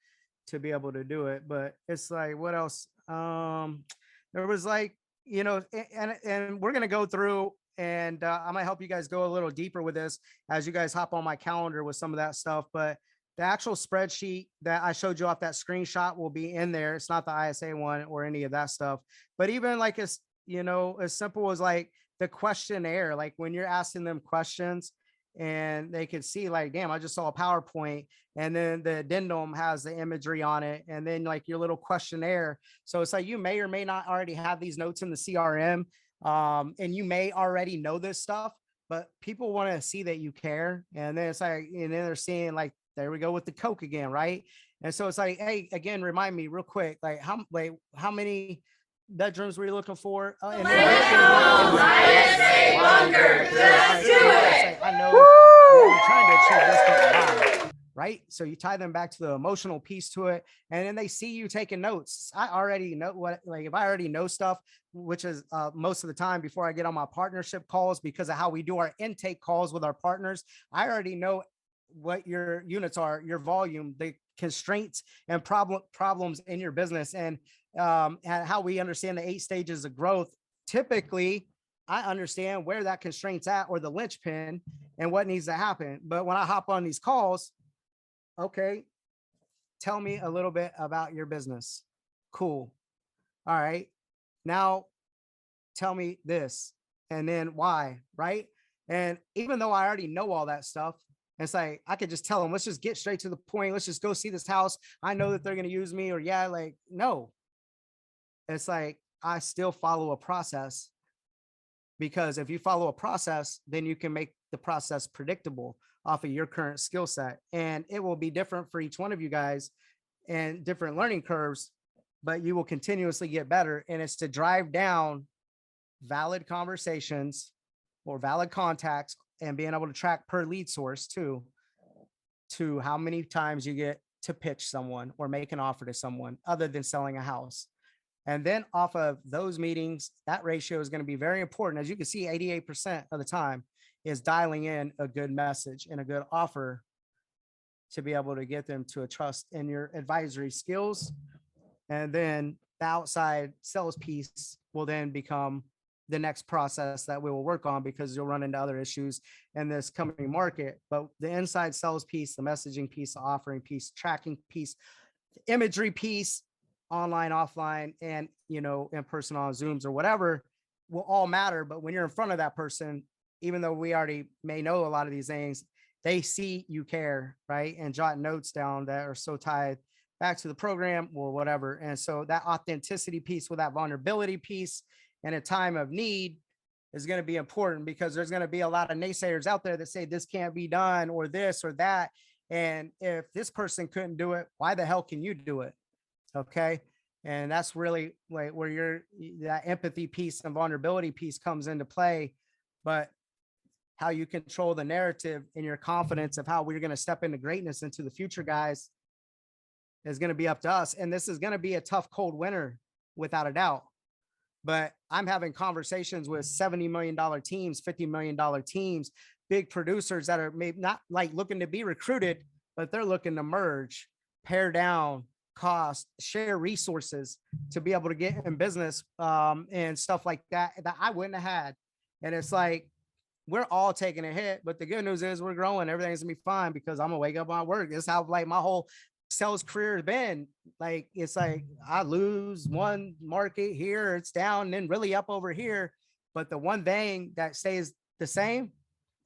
Speaker 1: to be able to do it. But it's like, what else? There was like, and we're gonna go through and I'm gonna help you guys go a little deeper with this as you guys hop on my calendar with some of that stuff. But the actual spreadsheet that I showed you off that screenshot will be in there. It's not the ISA one or any of that stuff. But even like as simple as like the questionnaire, like when you're asking them questions and they could see like, damn, I just saw a PowerPoint and then the addendum has the imagery on it and then like your little questionnaire. So it's like you may or may not already have these notes in the CRM, and you may already know this stuff, but people want to see that you care. And then it's like, and then they're seeing like, there we go with the Coke again, right? And so it's like, hey, again, remind me real quick, like how many bedrooms were you looking for? And ISA bunker. Let's do it. I know you're trying to achieve this, but why? Right? So you tie them back to the emotional piece to it, and then they see you taking notes. I already know what, like if I already know stuff, which is most of the time before I get on my partnership calls, because of how we do our intake calls with our partners, I already know what your units are, your volume, the constraints and problems in your business, and how we understand the 8 stages of growth. Typically, I understand where that constraint's at or the linchpin and what needs to happen. But when I hop on these calls, okay, tell me a little bit about your business. Cool. All right. Now tell me this and then why, right? And even though I already know all that stuff, it's like I could just tell them, let's just get straight to the point. Let's just go see this house. I know that they're going to use me, or yeah, like, no. It's like I still follow a process, because if you follow a process, then you can make the process predictable off of your current skill set. And it will be different for each one of you guys and different learning curves, but you will continuously get better. And it's to drive down valid conversations or valid contacts and being able to track per lead source too, to how many times you get to pitch someone or make an offer to someone other than selling a house. And then off of those meetings, that ratio is going to be very important. As you can see, 88% of the time is dialing in a good message and a good offer to be able to get them to a trust in your advisory skills. And then the outside sales piece will then become the next process that we will work on, because you'll run into other issues in this coming market. But the inside sales piece, the messaging piece, the offering piece, tracking piece, the imagery piece, online, offline, and in person on Zooms or whatever, will all matter. But when you're in front of that person, even though we already may know a lot of these things, they see you care, right? And jot notes down that are so tied back to the program or whatever. And so that authenticity piece with that vulnerability piece in a time of need is going to be important, because there's going to be a lot of naysayers out there that say this can't be done or this or that. And if this person couldn't do it, why the hell can you do it? Okay. And that's really like where that empathy piece and vulnerability piece comes into play. But how you control the narrative and your confidence of how we're going to step into greatness into the future, guys, is going to be up to us. And this is going to be a tough, cold winter without a doubt. But I'm having conversations with $70 million teams, $50 million teams, big producers that are maybe not like looking to be recruited, but they're looking to merge, pare down cost, share resources to be able to get in business, and stuff like that I wouldn't have had. And it's like, we're all taking a hit, but the good news is we're growing. Everything's gonna be fine, because I'm gonna wake up on work. It's how like my whole sales career has been. Like, it's like I lose one market here, it's down, and then really up over here. But the one thing that stays the same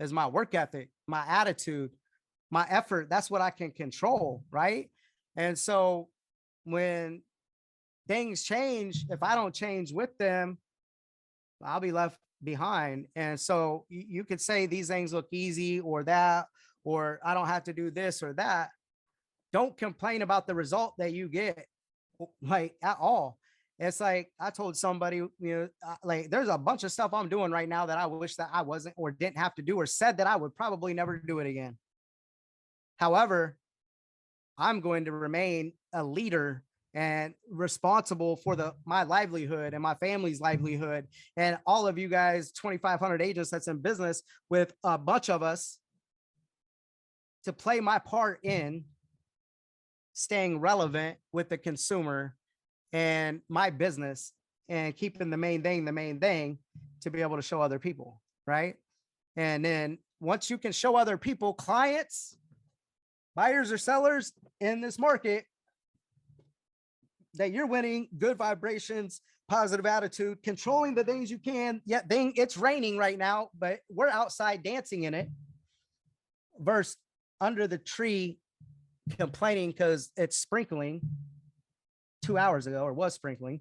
Speaker 1: is my work ethic, my attitude, my effort, that's what I can control, right? And so when things change, if I don't change with them, I'll be left behind. And so you could say these things look easy or that, or I don't have to do this or that. Don't complain about the result that you get, like at all. It's like I told somebody, like there's a bunch of stuff I'm doing right now that I wish that I wasn't or didn't have to do or said that I would probably never do it again. However, I'm going to remain a leader and responsible for my livelihood and my family's livelihood and all of you guys 2,500 agents that's in business with a bunch of us to play my part in staying relevant with the consumer and my business and keeping the main thing to be able to show other people, right? And then once you can show other people, clients, buyers or sellers in this market, that you're winning, good vibrations, positive attitude, controlling the things you can. Yeah, it's raining right now, but we're outside dancing in it versus under the tree complaining because it's sprinkling 2 hours ago or was sprinkling,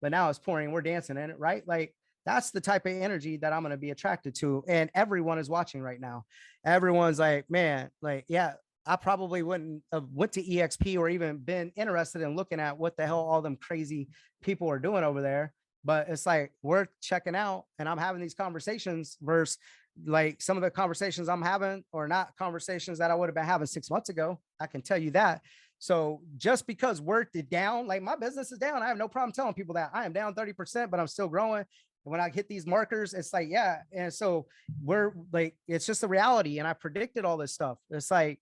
Speaker 1: but now it's pouring. We're dancing in it, right? Like that's the type of energy that I'm going to be attracted to. And everyone is watching right now. Everyone's like, man, like, yeah, I probably wouldn't have went to EXP or even been interested in looking at what the hell all them crazy people are doing over there. But it's like, we're checking out and I'm having these conversations versus like some of the conversations I'm having or not conversations that I would have been having 6 months ago. I can tell you that. So just because we're down, like my business is down, I have no problem telling people that I am down 30%, but I'm still growing. And when I hit these markers, it's like, yeah. And so we're like, it's just the reality. And I predicted all this stuff. It's like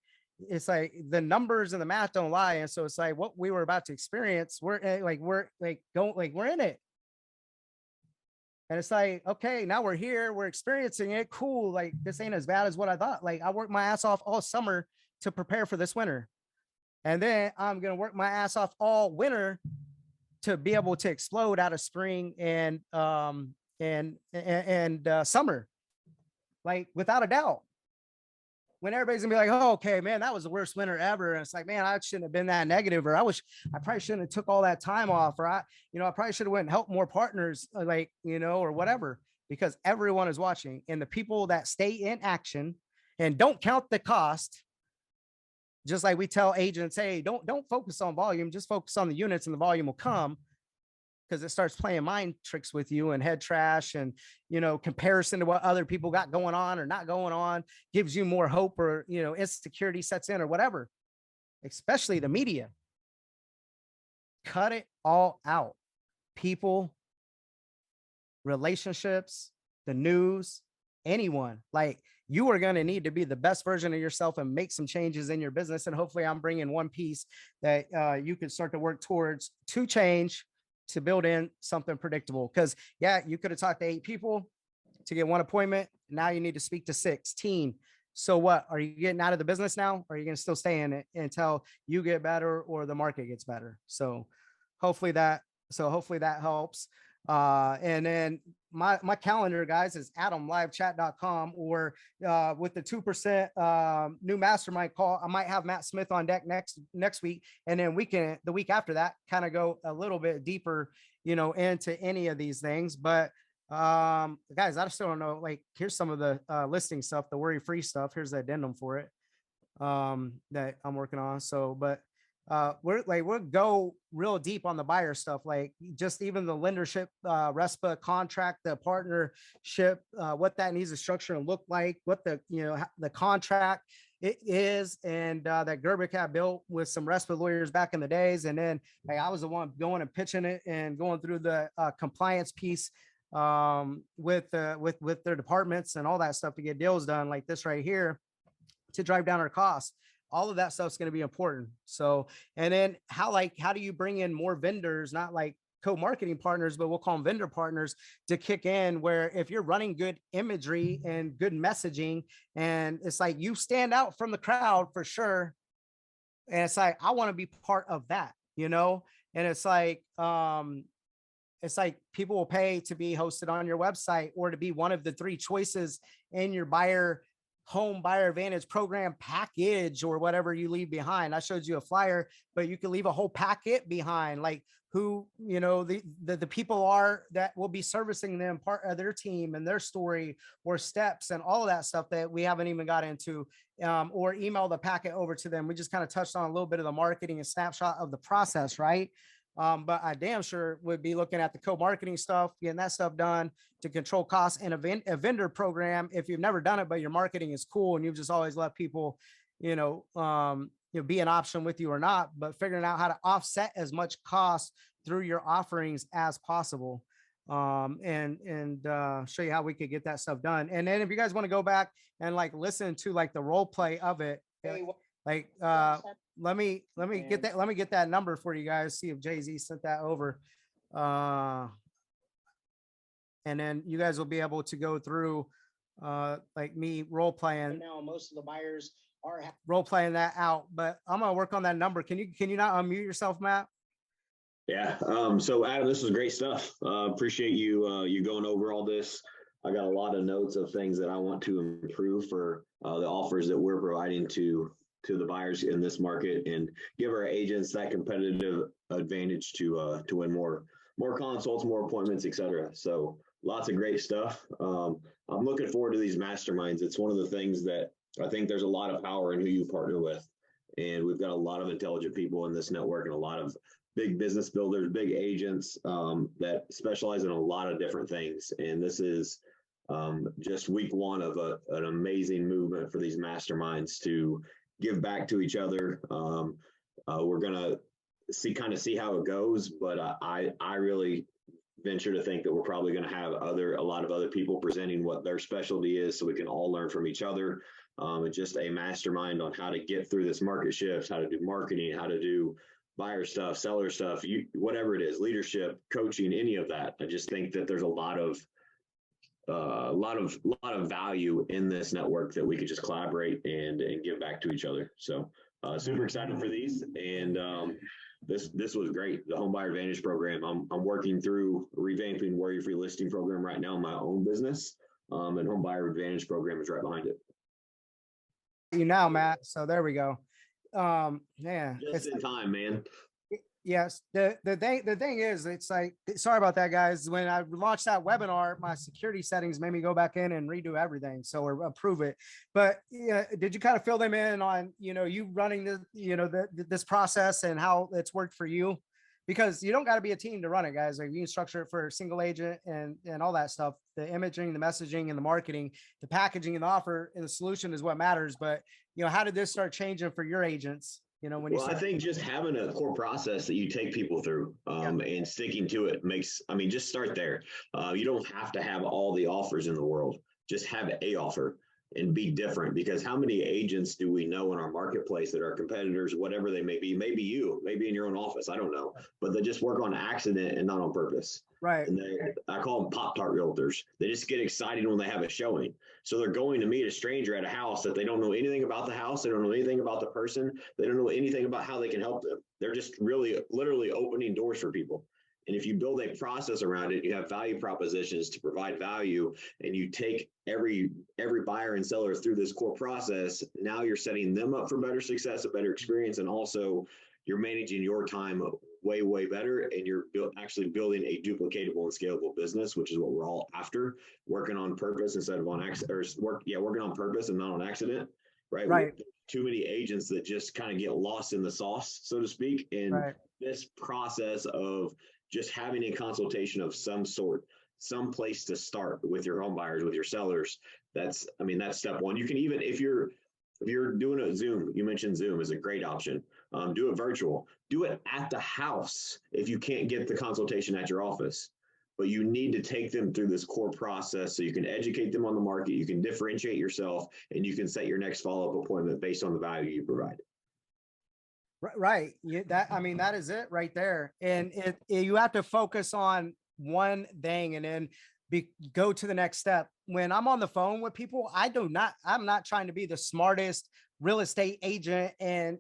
Speaker 1: the numbers and the math don't lie. And so it's like what we were about to experience, we're in it. And it's like, okay, now we're here, we're experiencing it. Cool. Like this ain't as bad as what I thought. Like I worked my ass off all summer to prepare for this winter. And then I'm going to work my ass off all winter to be able to explode out of spring and summer, like without a doubt. When everybody's gonna be like, oh, okay, man, that was the worst winter ever. And it's like, man, I shouldn't have been that negative, or I probably shouldn't have took all that time off, or I probably should have went and helped more partners, like, or whatever, because everyone is watching. And the people that stay in action and don't count the cost, just like we tell agents, hey, don't focus on volume, just focus on the units and the volume will come. Because it starts playing mind tricks with you and head trash and, comparison to what other people got going on or not going on gives you more hope or, insecurity sets in or whatever, especially the media. Cut it all out. People, relationships, the news, anyone. Like you are going to need to be the best version of yourself and make some changes in your business. And hopefully I'm bringing one piece that you can start to work towards to change, to build in something predictable. Because yeah, you could have talked to 8 people to get one appointment. Now you need to speak to 16. So what, are you getting out of the business now? Or are you going to still stay in it until you get better or the market gets better? So hopefully that helps. And then my calendar, guys, is adamlivechat.com, or with the 2% new mastermind call, I might have Matt Smith on deck next week. And then the week after that, kind of go a little bit deeper, into any of these things. But guys, I still don't know, like, here's some of the listing stuff, the worry-free stuff. Here's the addendum for it that I'm working on. So, but we'll go real deep on the buyer stuff, like just even the lendership, RESPA contract, the partnership, what that needs to structure and look like, what the contract it is, and that Gerbic had built with some RESPA lawyers back in the days. And then I was the one going and pitching it and going through the compliance piece with their departments and all that stuff to get deals done like this right here to drive down our costs. All of that stuff is going to be important. So, and then how do you bring in more vendors, not like co-marketing partners, but we'll call them vendor partners, to kick in, where if you're running good imagery and good messaging, and it's like you stand out from the crowd for sure. And it's like, I want to be part of that, and it's like people will pay to be hosted on your website or to be one of the 3 choices in your buyer home buyer advantage program package or whatever you leave behind. I showed you a flyer, but you can leave a whole packet behind, like who, you know, the people are that will be servicing them, part of their team and their story or steps and all of that stuff that we haven't even got into, or email the packet over to them. We just kind of touched on a little bit of the marketing and snapshot of the process, right? But I damn sure would be looking at the co-marketing stuff, getting that stuff done to control costs, and a vendor program. If you've never done it, but your marketing is cool and you've just always let people, be an option with you or not, but figuring out how to offset as much cost through your offerings as possible. And show you how we could get that stuff done. And then if you guys want to go back and like listen to like the role play of it, like let me get that. Let me get that number for you guys. See if Jay-Z sent that over. And then you guys will be able to go through like me role playing. Now most of the buyers are role playing that out, but I'm gonna work on that number. Can you not unmute yourself, Matt?
Speaker 2: Yeah. So Adam, this was great stuff. Appreciate you going over all this. I got a lot of notes of things that I want to improve for the offers that we're providing to the buyers in this market, and give our agents that competitive advantage to win more consults, more appointments, etc. So lots of great stuff. I'm looking forward to these masterminds. It's one of the things that I think there's a lot of power in who you partner with, and we've got a lot of intelligent people in this network and a lot of big business builders, big agents that specialize in a lot of different things. And this is just week one of an amazing movement for these masterminds to give back to each other. We're gonna see how it goes, but I really venture to think that we're probably going to have a lot of other people presenting what their specialty is, so we can all learn from each other. And just a mastermind on how to get through this market shift, how to do marketing, how to do buyer stuff, seller stuff, whatever it is, leadership, coaching, any of that. I just think that there's a lot of value in this network that we could just collaborate and give back to each other. So super excited for these. And this was great. The Home Buyer Advantage program. I'm working through revamping Warrior Free Listing program right now in my own business. And Home Buyer Advantage program is right behind it.
Speaker 1: You now, Matt. So there we go. Yeah.
Speaker 2: Just in time, man.
Speaker 1: Yes. The thing is, it's like, sorry about that, guys. When I launched that webinar, my security settings made me go back in and redo everything. So, or approve it. But yeah, did you kind of fill them in on, you running this process and how it's worked for you? Because you don't got to be a team to run it, guys. Like, you can structure it for a single agent and all that stuff. The imaging, the messaging, and the marketing, the packaging, and the offer and the solution is what matters. But how did this start changing for your agents?
Speaker 2: I think just having a core process that you take people through and sticking to it just start there. You don't have to have all the offers in the world. Just have a offer and be different, because how many agents do we know in our marketplace that are competitors, whatever they may be? Maybe you, maybe in your own office, I don't know, but they just work on accident and not on purpose.
Speaker 1: Right.
Speaker 2: And I call them Pop-Tart realtors. They just get excited when they have a showing. So they're going to meet a stranger at a house that they don't know anything about the house. They don't know anything about the person. They don't know anything about how they can help them. They're just literally opening doors for people. And if you build a process around it, you have value propositions to provide value, and you take every buyer and seller through this core process, now you're setting them up for better success, a better experience, and also you're managing your time way, way better, and you're actually building a duplicatable and scalable business, which is what we're all after, working on purpose instead of on accident, working on purpose and not on accident, right?
Speaker 1: Right.
Speaker 2: Too many agents that just kind of get lost in the sauce, so to speak. And this process of just having a consultation of some sort, some place to start with your home buyers, with your sellers, that's step one. You can even, if you're doing a Zoom, you mentioned Zoom is a great option. Do it virtual. Do it at the house if you can't get the consultation at your office. But you need to take them through this core process so you can educate them on the market, you can differentiate yourself, and you can set your next follow-up appointment based on the value you provide.
Speaker 1: Right. That is it right there. And you have to focus on one thing and then go to the next step. When I'm on the phone with people, I'm not trying to be the smartest real estate agent and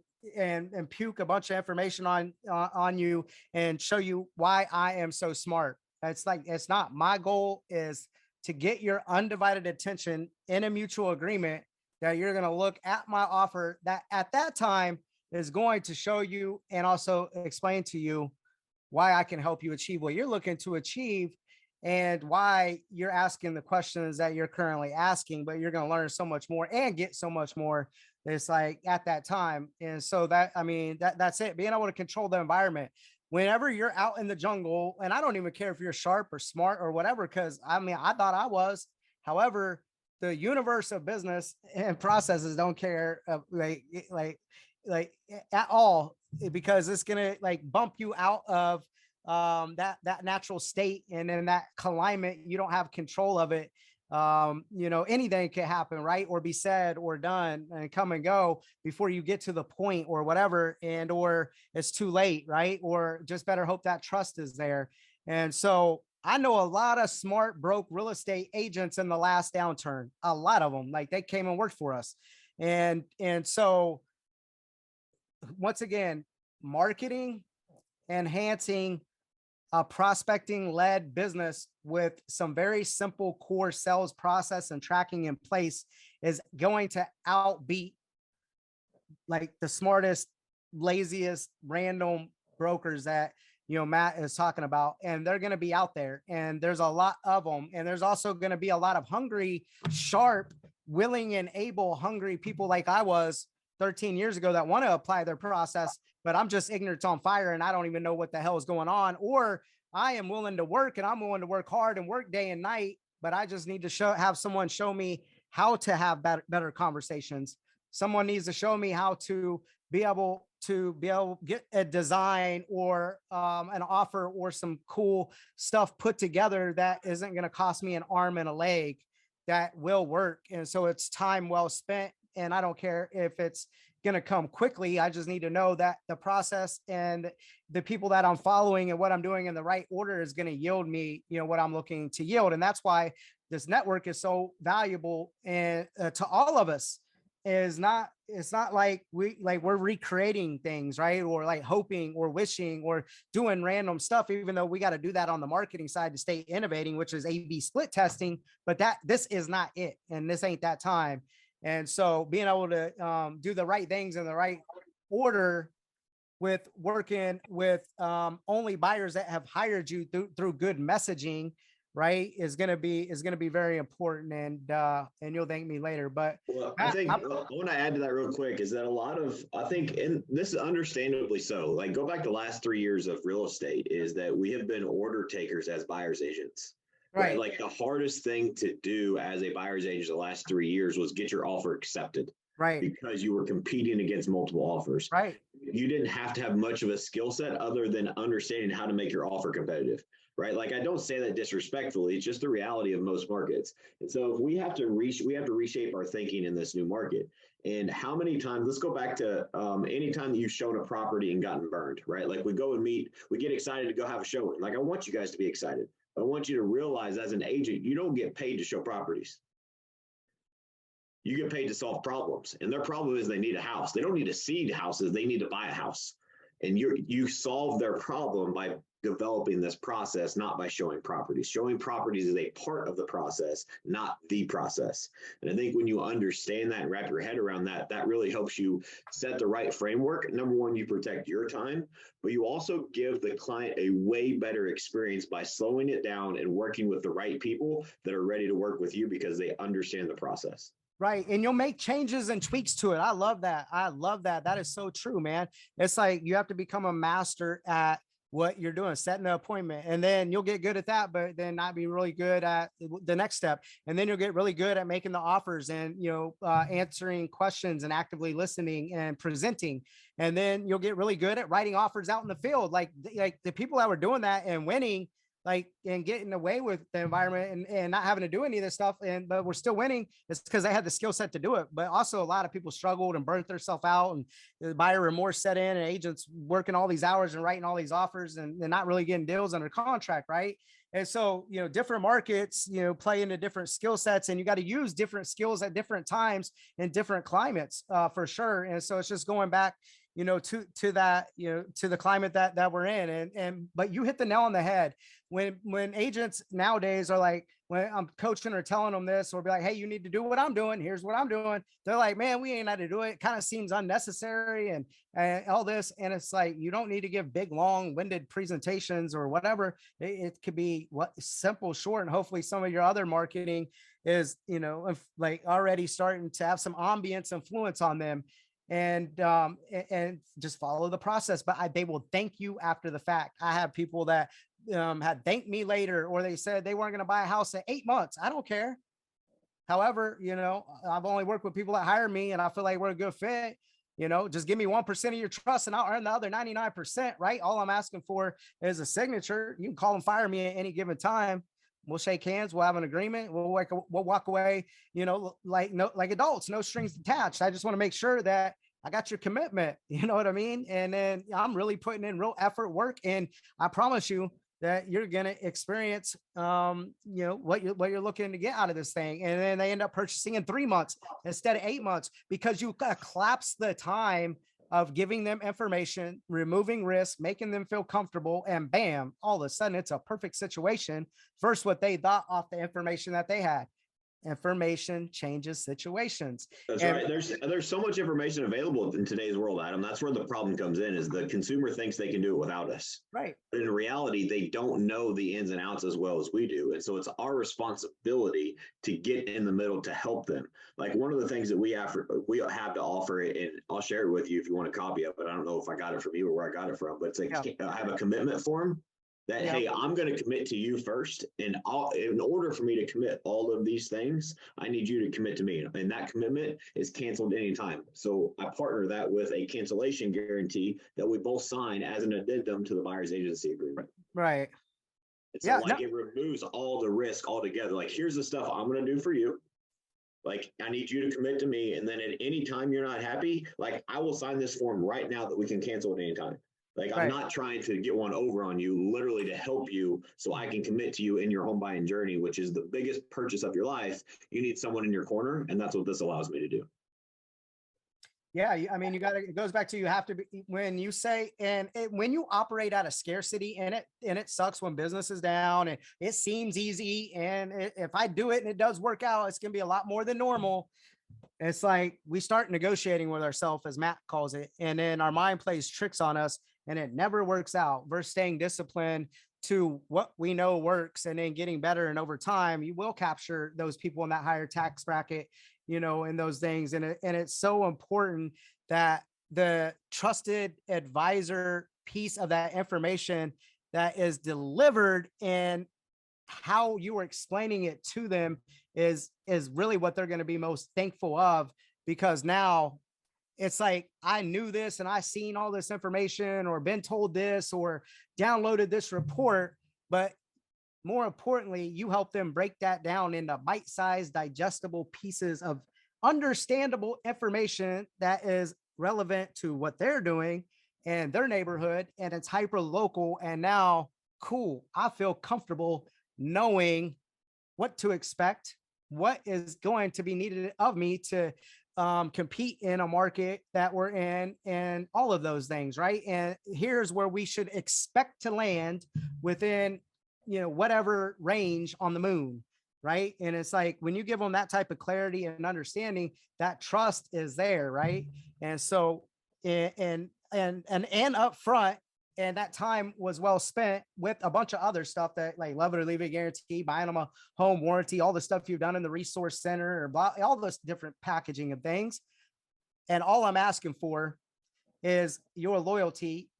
Speaker 1: puke a bunch of information on you and show you why I am so smart. It's not. My goal is to get your undivided attention in a mutual agreement that you're going to look at my offer that at that time is going to show you and also explain to you why I can help you achieve what you're looking to achieve and why you're asking the questions that you're currently asking, but you're going to learn so much more and get so much more. It's like at that time. And so that, I mean, that's it. Being able to control the environment whenever you're out in the jungle. And I don't even care if you're sharp or smart or whatever, because I mean, I thought I was. However, the universe of business and processes don't care at all, because it's gonna like bump you out of that natural state, and in that climate you don't have control of it. Anything can happen, right, or be said or done and come and go before you get to the point or whatever, and or it's too late, right, or just better hope that trust is there. And so I know a lot of smart broke real estate agents in the last downturn, a lot of them, like they came and worked for us. And so once again, marketing, enhancing a prospecting led business with some very simple core sales process and tracking in place is going to outbeat like the smartest, laziest, random brokers that Matt is talking about. And they're going to be out there, and there's a lot of them. And there's also going to be a lot of hungry, sharp, willing and able hungry people like I was 13 years ago that want to apply their process, but I'm just ignorant on fire and I don't even know what the hell is going on. Or I am willing to work and I'm willing to work hard and work day and night, but I just need to have someone show me how to have better conversations. Someone needs to show me how to be able to get a design or an offer or some cool stuff put together that isn't going to cost me an arm and a leg, that will work. And so it's time well spent. And I don't care if it's going to come quickly. I just need to know that the process and the people that I'm following and what I'm doing in the right order is going to yield me, what I'm looking to yield. And that's why this network is so valuable. And to all of us, it's not like we're recreating things, right? Or like hoping or wishing or doing random stuff, even though we got to do that on the marketing side to stay innovating, which is A/B split testing. But this is not it. And this ain't that time. And so being able to do the right things in the right order with working with only buyers that have hired you through good messaging, right, is going to be very important. And you'll thank me later. But
Speaker 2: well, I think I want to add to that real quick is that a lot of, I think, and this is understandably so, like go back the last 3 years of real estate, is that we have been order takers as buyer's agents. Right. Like the hardest thing to do as a buyer's agent the last 3 years was get your offer accepted. Right. Because you were competing against multiple offers. Right. You didn't have to have much of a skill set other than understanding how to make your offer competitive. Right. Like I don't say that disrespectfully. It's just the reality of most markets. And so if we have to reshape our thinking in this new market. And how many times, let's go back to anytime that you've shown a property and gotten burned, right? Like we go and meet, we get excited to go have a showing. Like I want you guys to be excited. I want you to realize as an agent, you don't get paid to show properties. You get paid to solve problems. And their problem is they need a house. They don't need to see houses. They need to buy a house. And you solve their problem by developing this process, not by showing properties. Showing properties is a part of the process, not the process. And I think when you understand that and wrap your head around that, that really helps you set the right framework. Number one, you protect your time, but you also give the client a way better experience by slowing it down and working with the right people that are ready to work with you because they understand the process.
Speaker 1: Right. And you'll make changes and tweaks to it. I love that. That is so true, man. It's like you have to become a master at what you're doing, setting an appointment, and then you'll get good at that, but then not be really good at the next step. And then you'll get really good at making the offers and, answering questions and actively listening and presenting. And then you'll get really good at writing offers out in the field. Like the people that were doing that and winning, and getting away with the environment and not having to do any of this stuff. But we're still winning. It's because they had the skill set to do it. But also a lot of people struggled and burnt themselves out, and the buyer remorse set in, and agents working all these hours and writing all these offers and not really getting deals under contract. Right. And so, different markets, play into different skill sets, and you got to use different skills at different times in different climates for sure. And so it's just going back to that, to the climate that we're in. But you hit the nail on the head. When agents nowadays are like, when I'm coaching or telling them this, or be like, hey, you need to do what I'm doing. Here's what I'm doing. They're like, man, we ain't had to do it. It kind of seems unnecessary and all this. And it's like, you don't need to give big, long winded presentations or whatever. It could be simple, short, and hopefully some of your other marketing is, like already starting to have some ambience influence on them, and just follow the process. But they will thank you after the fact. I have people that had thanked me later, or they said they weren't going to buy a house in 8 months. I don't care. However, I've only worked with people that hire me and I feel like we're a good fit. Just give me 1% of your trust and I'll earn the other 99%, right? All I'm asking for is a signature. You can call and fire me at any given time. We'll shake hands. We'll have an agreement. We'll walk away, like adults, no strings attached. I just want to make sure that I got your commitment. You know what I mean? And then I'm really putting in real effort, work, and I promise you that you're going to experience, what you're looking to get out of this thing. And then they end up purchasing in 3 months instead of 8 months, because you collapse the time of giving them information, removing risk, making them feel comfortable, and bam, all of a sudden it's a perfect situation versus what they thought off the information that they had. Information changes situations.
Speaker 2: That's right. There's so much information available in today's world, Adam. That's where the problem comes in, is the consumer thinks they can do it without us.
Speaker 1: Right.
Speaker 2: But in reality, they don't know the ins and outs as well as we do. And so it's our responsibility to get in the middle to help them. Like, one of the things that we have to offer, and I'll share it with you if you want a copy of it. I don't know if I got it from you or where I got it from, but it's like, I have a commitment form that, hey, I'm going to commit to you first. And in order for me to commit all of these things, I need you to commit to me. And that commitment is canceled anytime. So I partner that with a cancellation guarantee that we both sign as an addendum to the buyer's agency agreement.
Speaker 1: Right.
Speaker 2: It's it removes all the risk altogether. Like, here's the stuff I'm going to do for you. Like, I need you to commit to me. And then at any time you're not happy, like, I will sign this form right now that we can cancel at any time. Like, I'm not trying to get one over on you, literally to help you so I can commit to you in your home buying journey, which is the biggest purchase of your life. You need someone in your corner, and that's what this allows me to do.
Speaker 1: Yeah, I mean, it goes back to, you have to be, when you say, when you operate out of scarcity, and it sucks when business is down and it seems easy. And if I do it and it does work out, it's going to be a lot more than normal. It's like we start negotiating with ourselves, as Matt calls it. And then our mind plays tricks on us and it never works out. Versus staying disciplined to what we know works and then getting better. And over time, you will capture those people in that higher tax bracket, and those things. And it's so important that the trusted advisor piece of that information that is delivered and how you are explaining it to them is really what they're going to be most thankful of. Because now it's like, I knew this and I seen all this information, or been told this, or downloaded this report, but more importantly, you help them break that down into bite-sized, digestible pieces of understandable information that is relevant to what they're doing and their neighborhood, and it's hyper local. And now, cool, I feel comfortable knowing what to expect, what is going to be needed of me to compete in a market that we're in, and all of those things, right? And here's where we should expect to land within, whatever range on the moon, right? And it's like, when you give them that type of clarity and understanding, that trust is there, right? And so, and up front, and that time was well spent with a bunch of other stuff, that like love it or leave it guarantee, buying them a home warranty, all the stuff you've done in the resource center, or blah, all those different packaging of things. And all I'm asking for is your loyalty,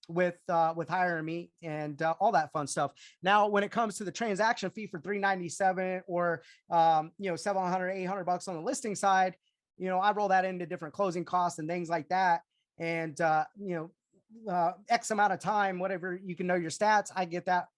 Speaker 1: with hiring me, and all that fun stuff. Now, when it comes to the transaction fee for $397 or $700, $800 on the listing side, I roll that into different closing costs and things like that. And X amount of time, whatever, you can know your stats, I get that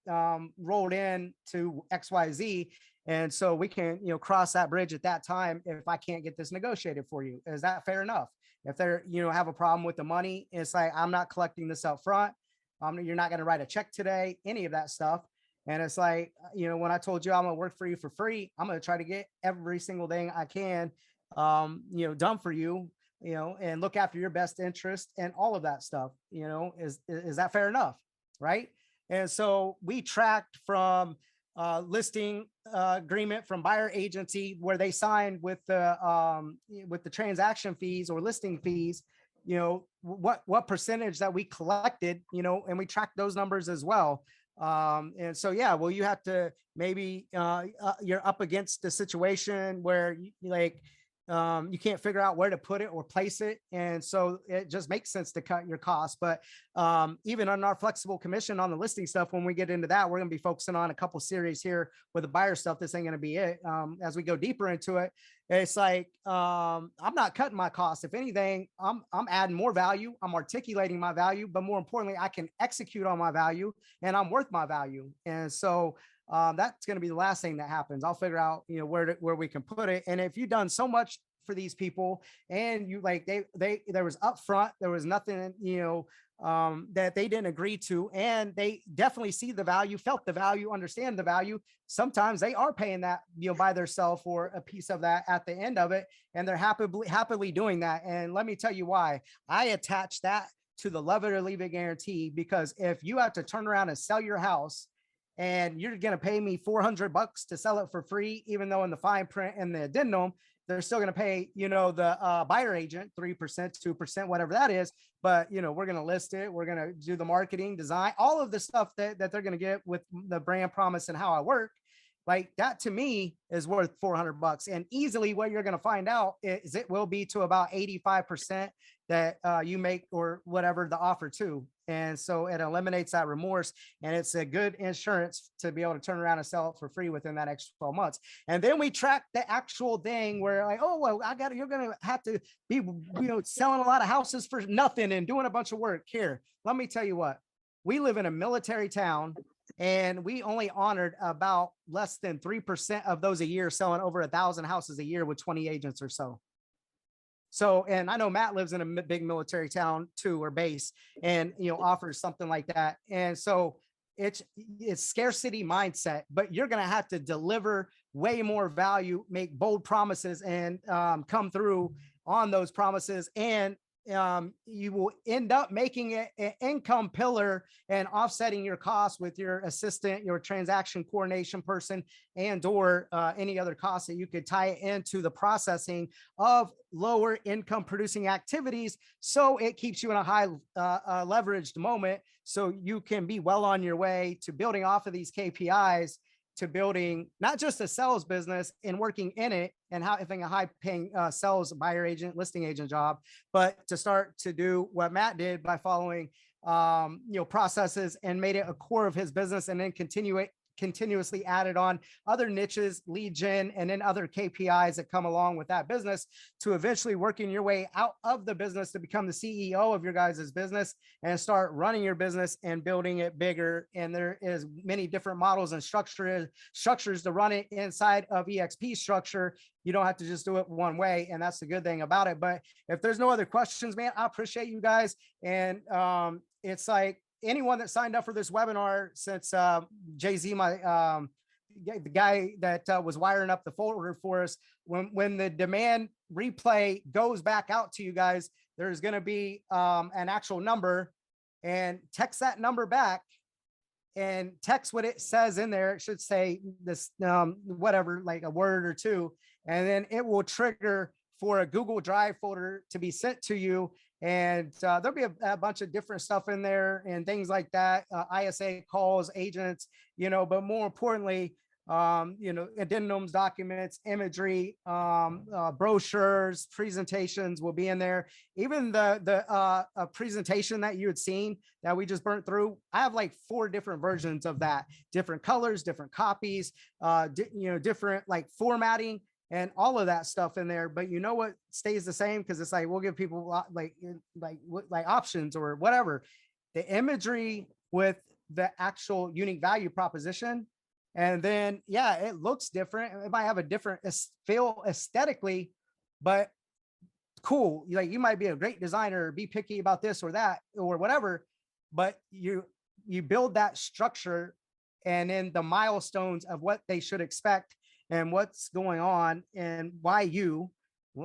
Speaker 1: rolled in to XYZ. And so we can, cross that bridge at that time if I can't get this negotiated for you. Is that fair enough? If they're, have a problem with the money, it's like, I'm not collecting this up front. You're not going to write a check today, any of that stuff. And it's like, when I told you I'm going to work for you for free, I'm going to try to get every single thing I can, done for you. and look after your best interest and all of that stuff. Is that fair enough? Right. And so we tracked from listing agreement from buyer agency where they signed with the transaction fees or listing fees, what percentage that we collected, and we tracked those numbers as well. And so, yeah, well, you have to maybe you're up against a situation where you can't figure out where to put it or place it. And so it just makes sense to cut your costs. But even on our flexible commission on the listing stuff, when we get into that, we're going to be focusing on a couple series here with the buyer stuff. This ain't going to be it. As we go deeper into it, it's like, I'm not cutting my costs. If anything, I'm adding more value. I'm articulating my value, but more importantly, I can execute on my value and I'm worth my value. And so that's going to be the last thing that happens. I'll figure out, where we can put it. And if you've done so much for these people and you there was upfront, there was nothing, that they didn't agree to, and they definitely see the value, felt the value, understand the value. Sometimes they are paying that, by themselves or a piece of that at the end of it. And they're happily doing that. And let me tell you why I attach that to the love it or leave it guarantee, because if you have to turn around and sell your house and you're going to pay me $400 to sell it for free, even though in the fine print and the addendum, they're still going to pay, the buyer agent 3%, 2%, whatever that is. But, we're going to list it. We're going to do the marketing, design, all of the stuff that they're going to get with the brand promise and how I work. Like that to me is worth $400. And easily what you're going to find out is it will be to about 85% that you make or whatever the offer to. And so it eliminates that remorse, and it's a good insurance to be able to turn around and sell it for free within that extra 12 months. And then we track the actual thing where like, oh, well, you're going to have to be, selling a lot of houses for nothing and doing a bunch of work here. Let me tell you what, we live in a military town and we only honored about less than 3% of those a year, selling over 1,000 houses a year with 20 agents or so. So, and I know Matt lives in a big military town too, or base, and, offers something like that. And so it's scarcity mindset, but you're going to have to deliver way more value, make bold promises, and come through on those promises. And you will end up making it an income pillar and offsetting your costs with your assistant, your transaction coordination person, and or any other costs that you could tie it into the processing of lower income producing activities. So it keeps you in a high leveraged moment. So you can be well on your way to building off of these KPIs, to building not just a sales business and working in it and having a high paying sales buyer agent, listing agent job, but to start to do what Matt did by following, processes and made it a core of his business, and then continuously added on other niches, lead gen, and then other KPIs that come along with that business, to eventually working your way out of the business to become the CEO of your guys' business and start running your business and building it bigger. And there is many different models and structures to run it inside of EXP structure. You don't have to just do it one way. And that's the good thing about it. But if there's no other questions, man, I appreciate you guys. And it's like, anyone that signed up for this webinar, since Jay-Z, the guy that was wiring up the folder for us, when the demand replay goes back out to you guys, there's going to be an actual number, and text that number back and text what it says in there. It should say this, whatever, like a word or two, and then it will trigger for a Google Drive folder to be sent to you. And there'll be a bunch of different stuff in there and things like that, ISA calls, agents, but more importantly, addendums, documents, imagery, brochures, presentations will be in there. Even the presentation that you had seen that we just burnt through, I have like 4 different versions of that, different colors, different copies, different like formatting, and all of that stuff in there. But you know what stays the same? Because it's like, we'll give people like options or whatever. The imagery with the actual unique value proposition. And then, yeah, it looks different. It might have a different feel aesthetically, but cool. Like, you might be a great designer, be picky about this or that or whatever, but you build that structure and then the milestones of what they should expect and what's going on and why you,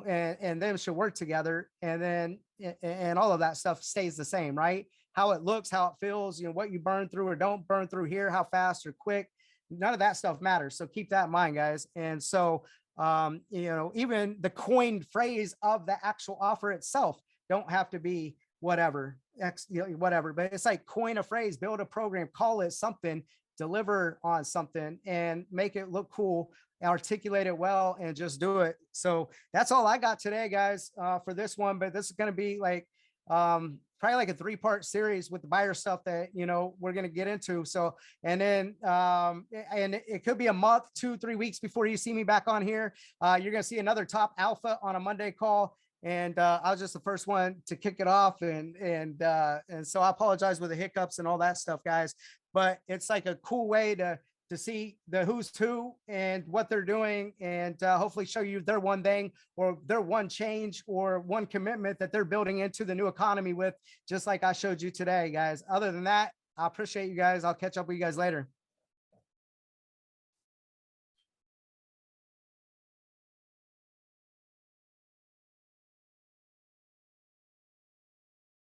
Speaker 1: and them should work together. And then, and all of that stuff stays the same, right? How it looks, how it feels, what you burn through or don't burn through here, how fast or quick, none of that stuff matters. So keep that in mind, guys. And so, even the coined phrase of the actual offer itself don't have to be whatever, whatever, but it's like coin a phrase, build a program, call it something, deliver on something, and make it look cool, articulate it well, and just do it. So that's all I got today, guys, for this one. But this is going to be like probably like a 3-part series with the buyer stuff that we're going to get into. So, and then and it could be a month, 2-3 weeks before you see me back on here. You're going to see another top alpha on a Monday call. And I was just the first one to kick it off, and so I apologize with the hiccups and all that stuff, guys. But it's like a cool way to see the who's who and what they're doing, and hopefully show you their one thing or their one change or one commitment that they're building into the new economy with, just like I showed you today, guys. Other than that, I appreciate you guys. I'll catch up with you guys later.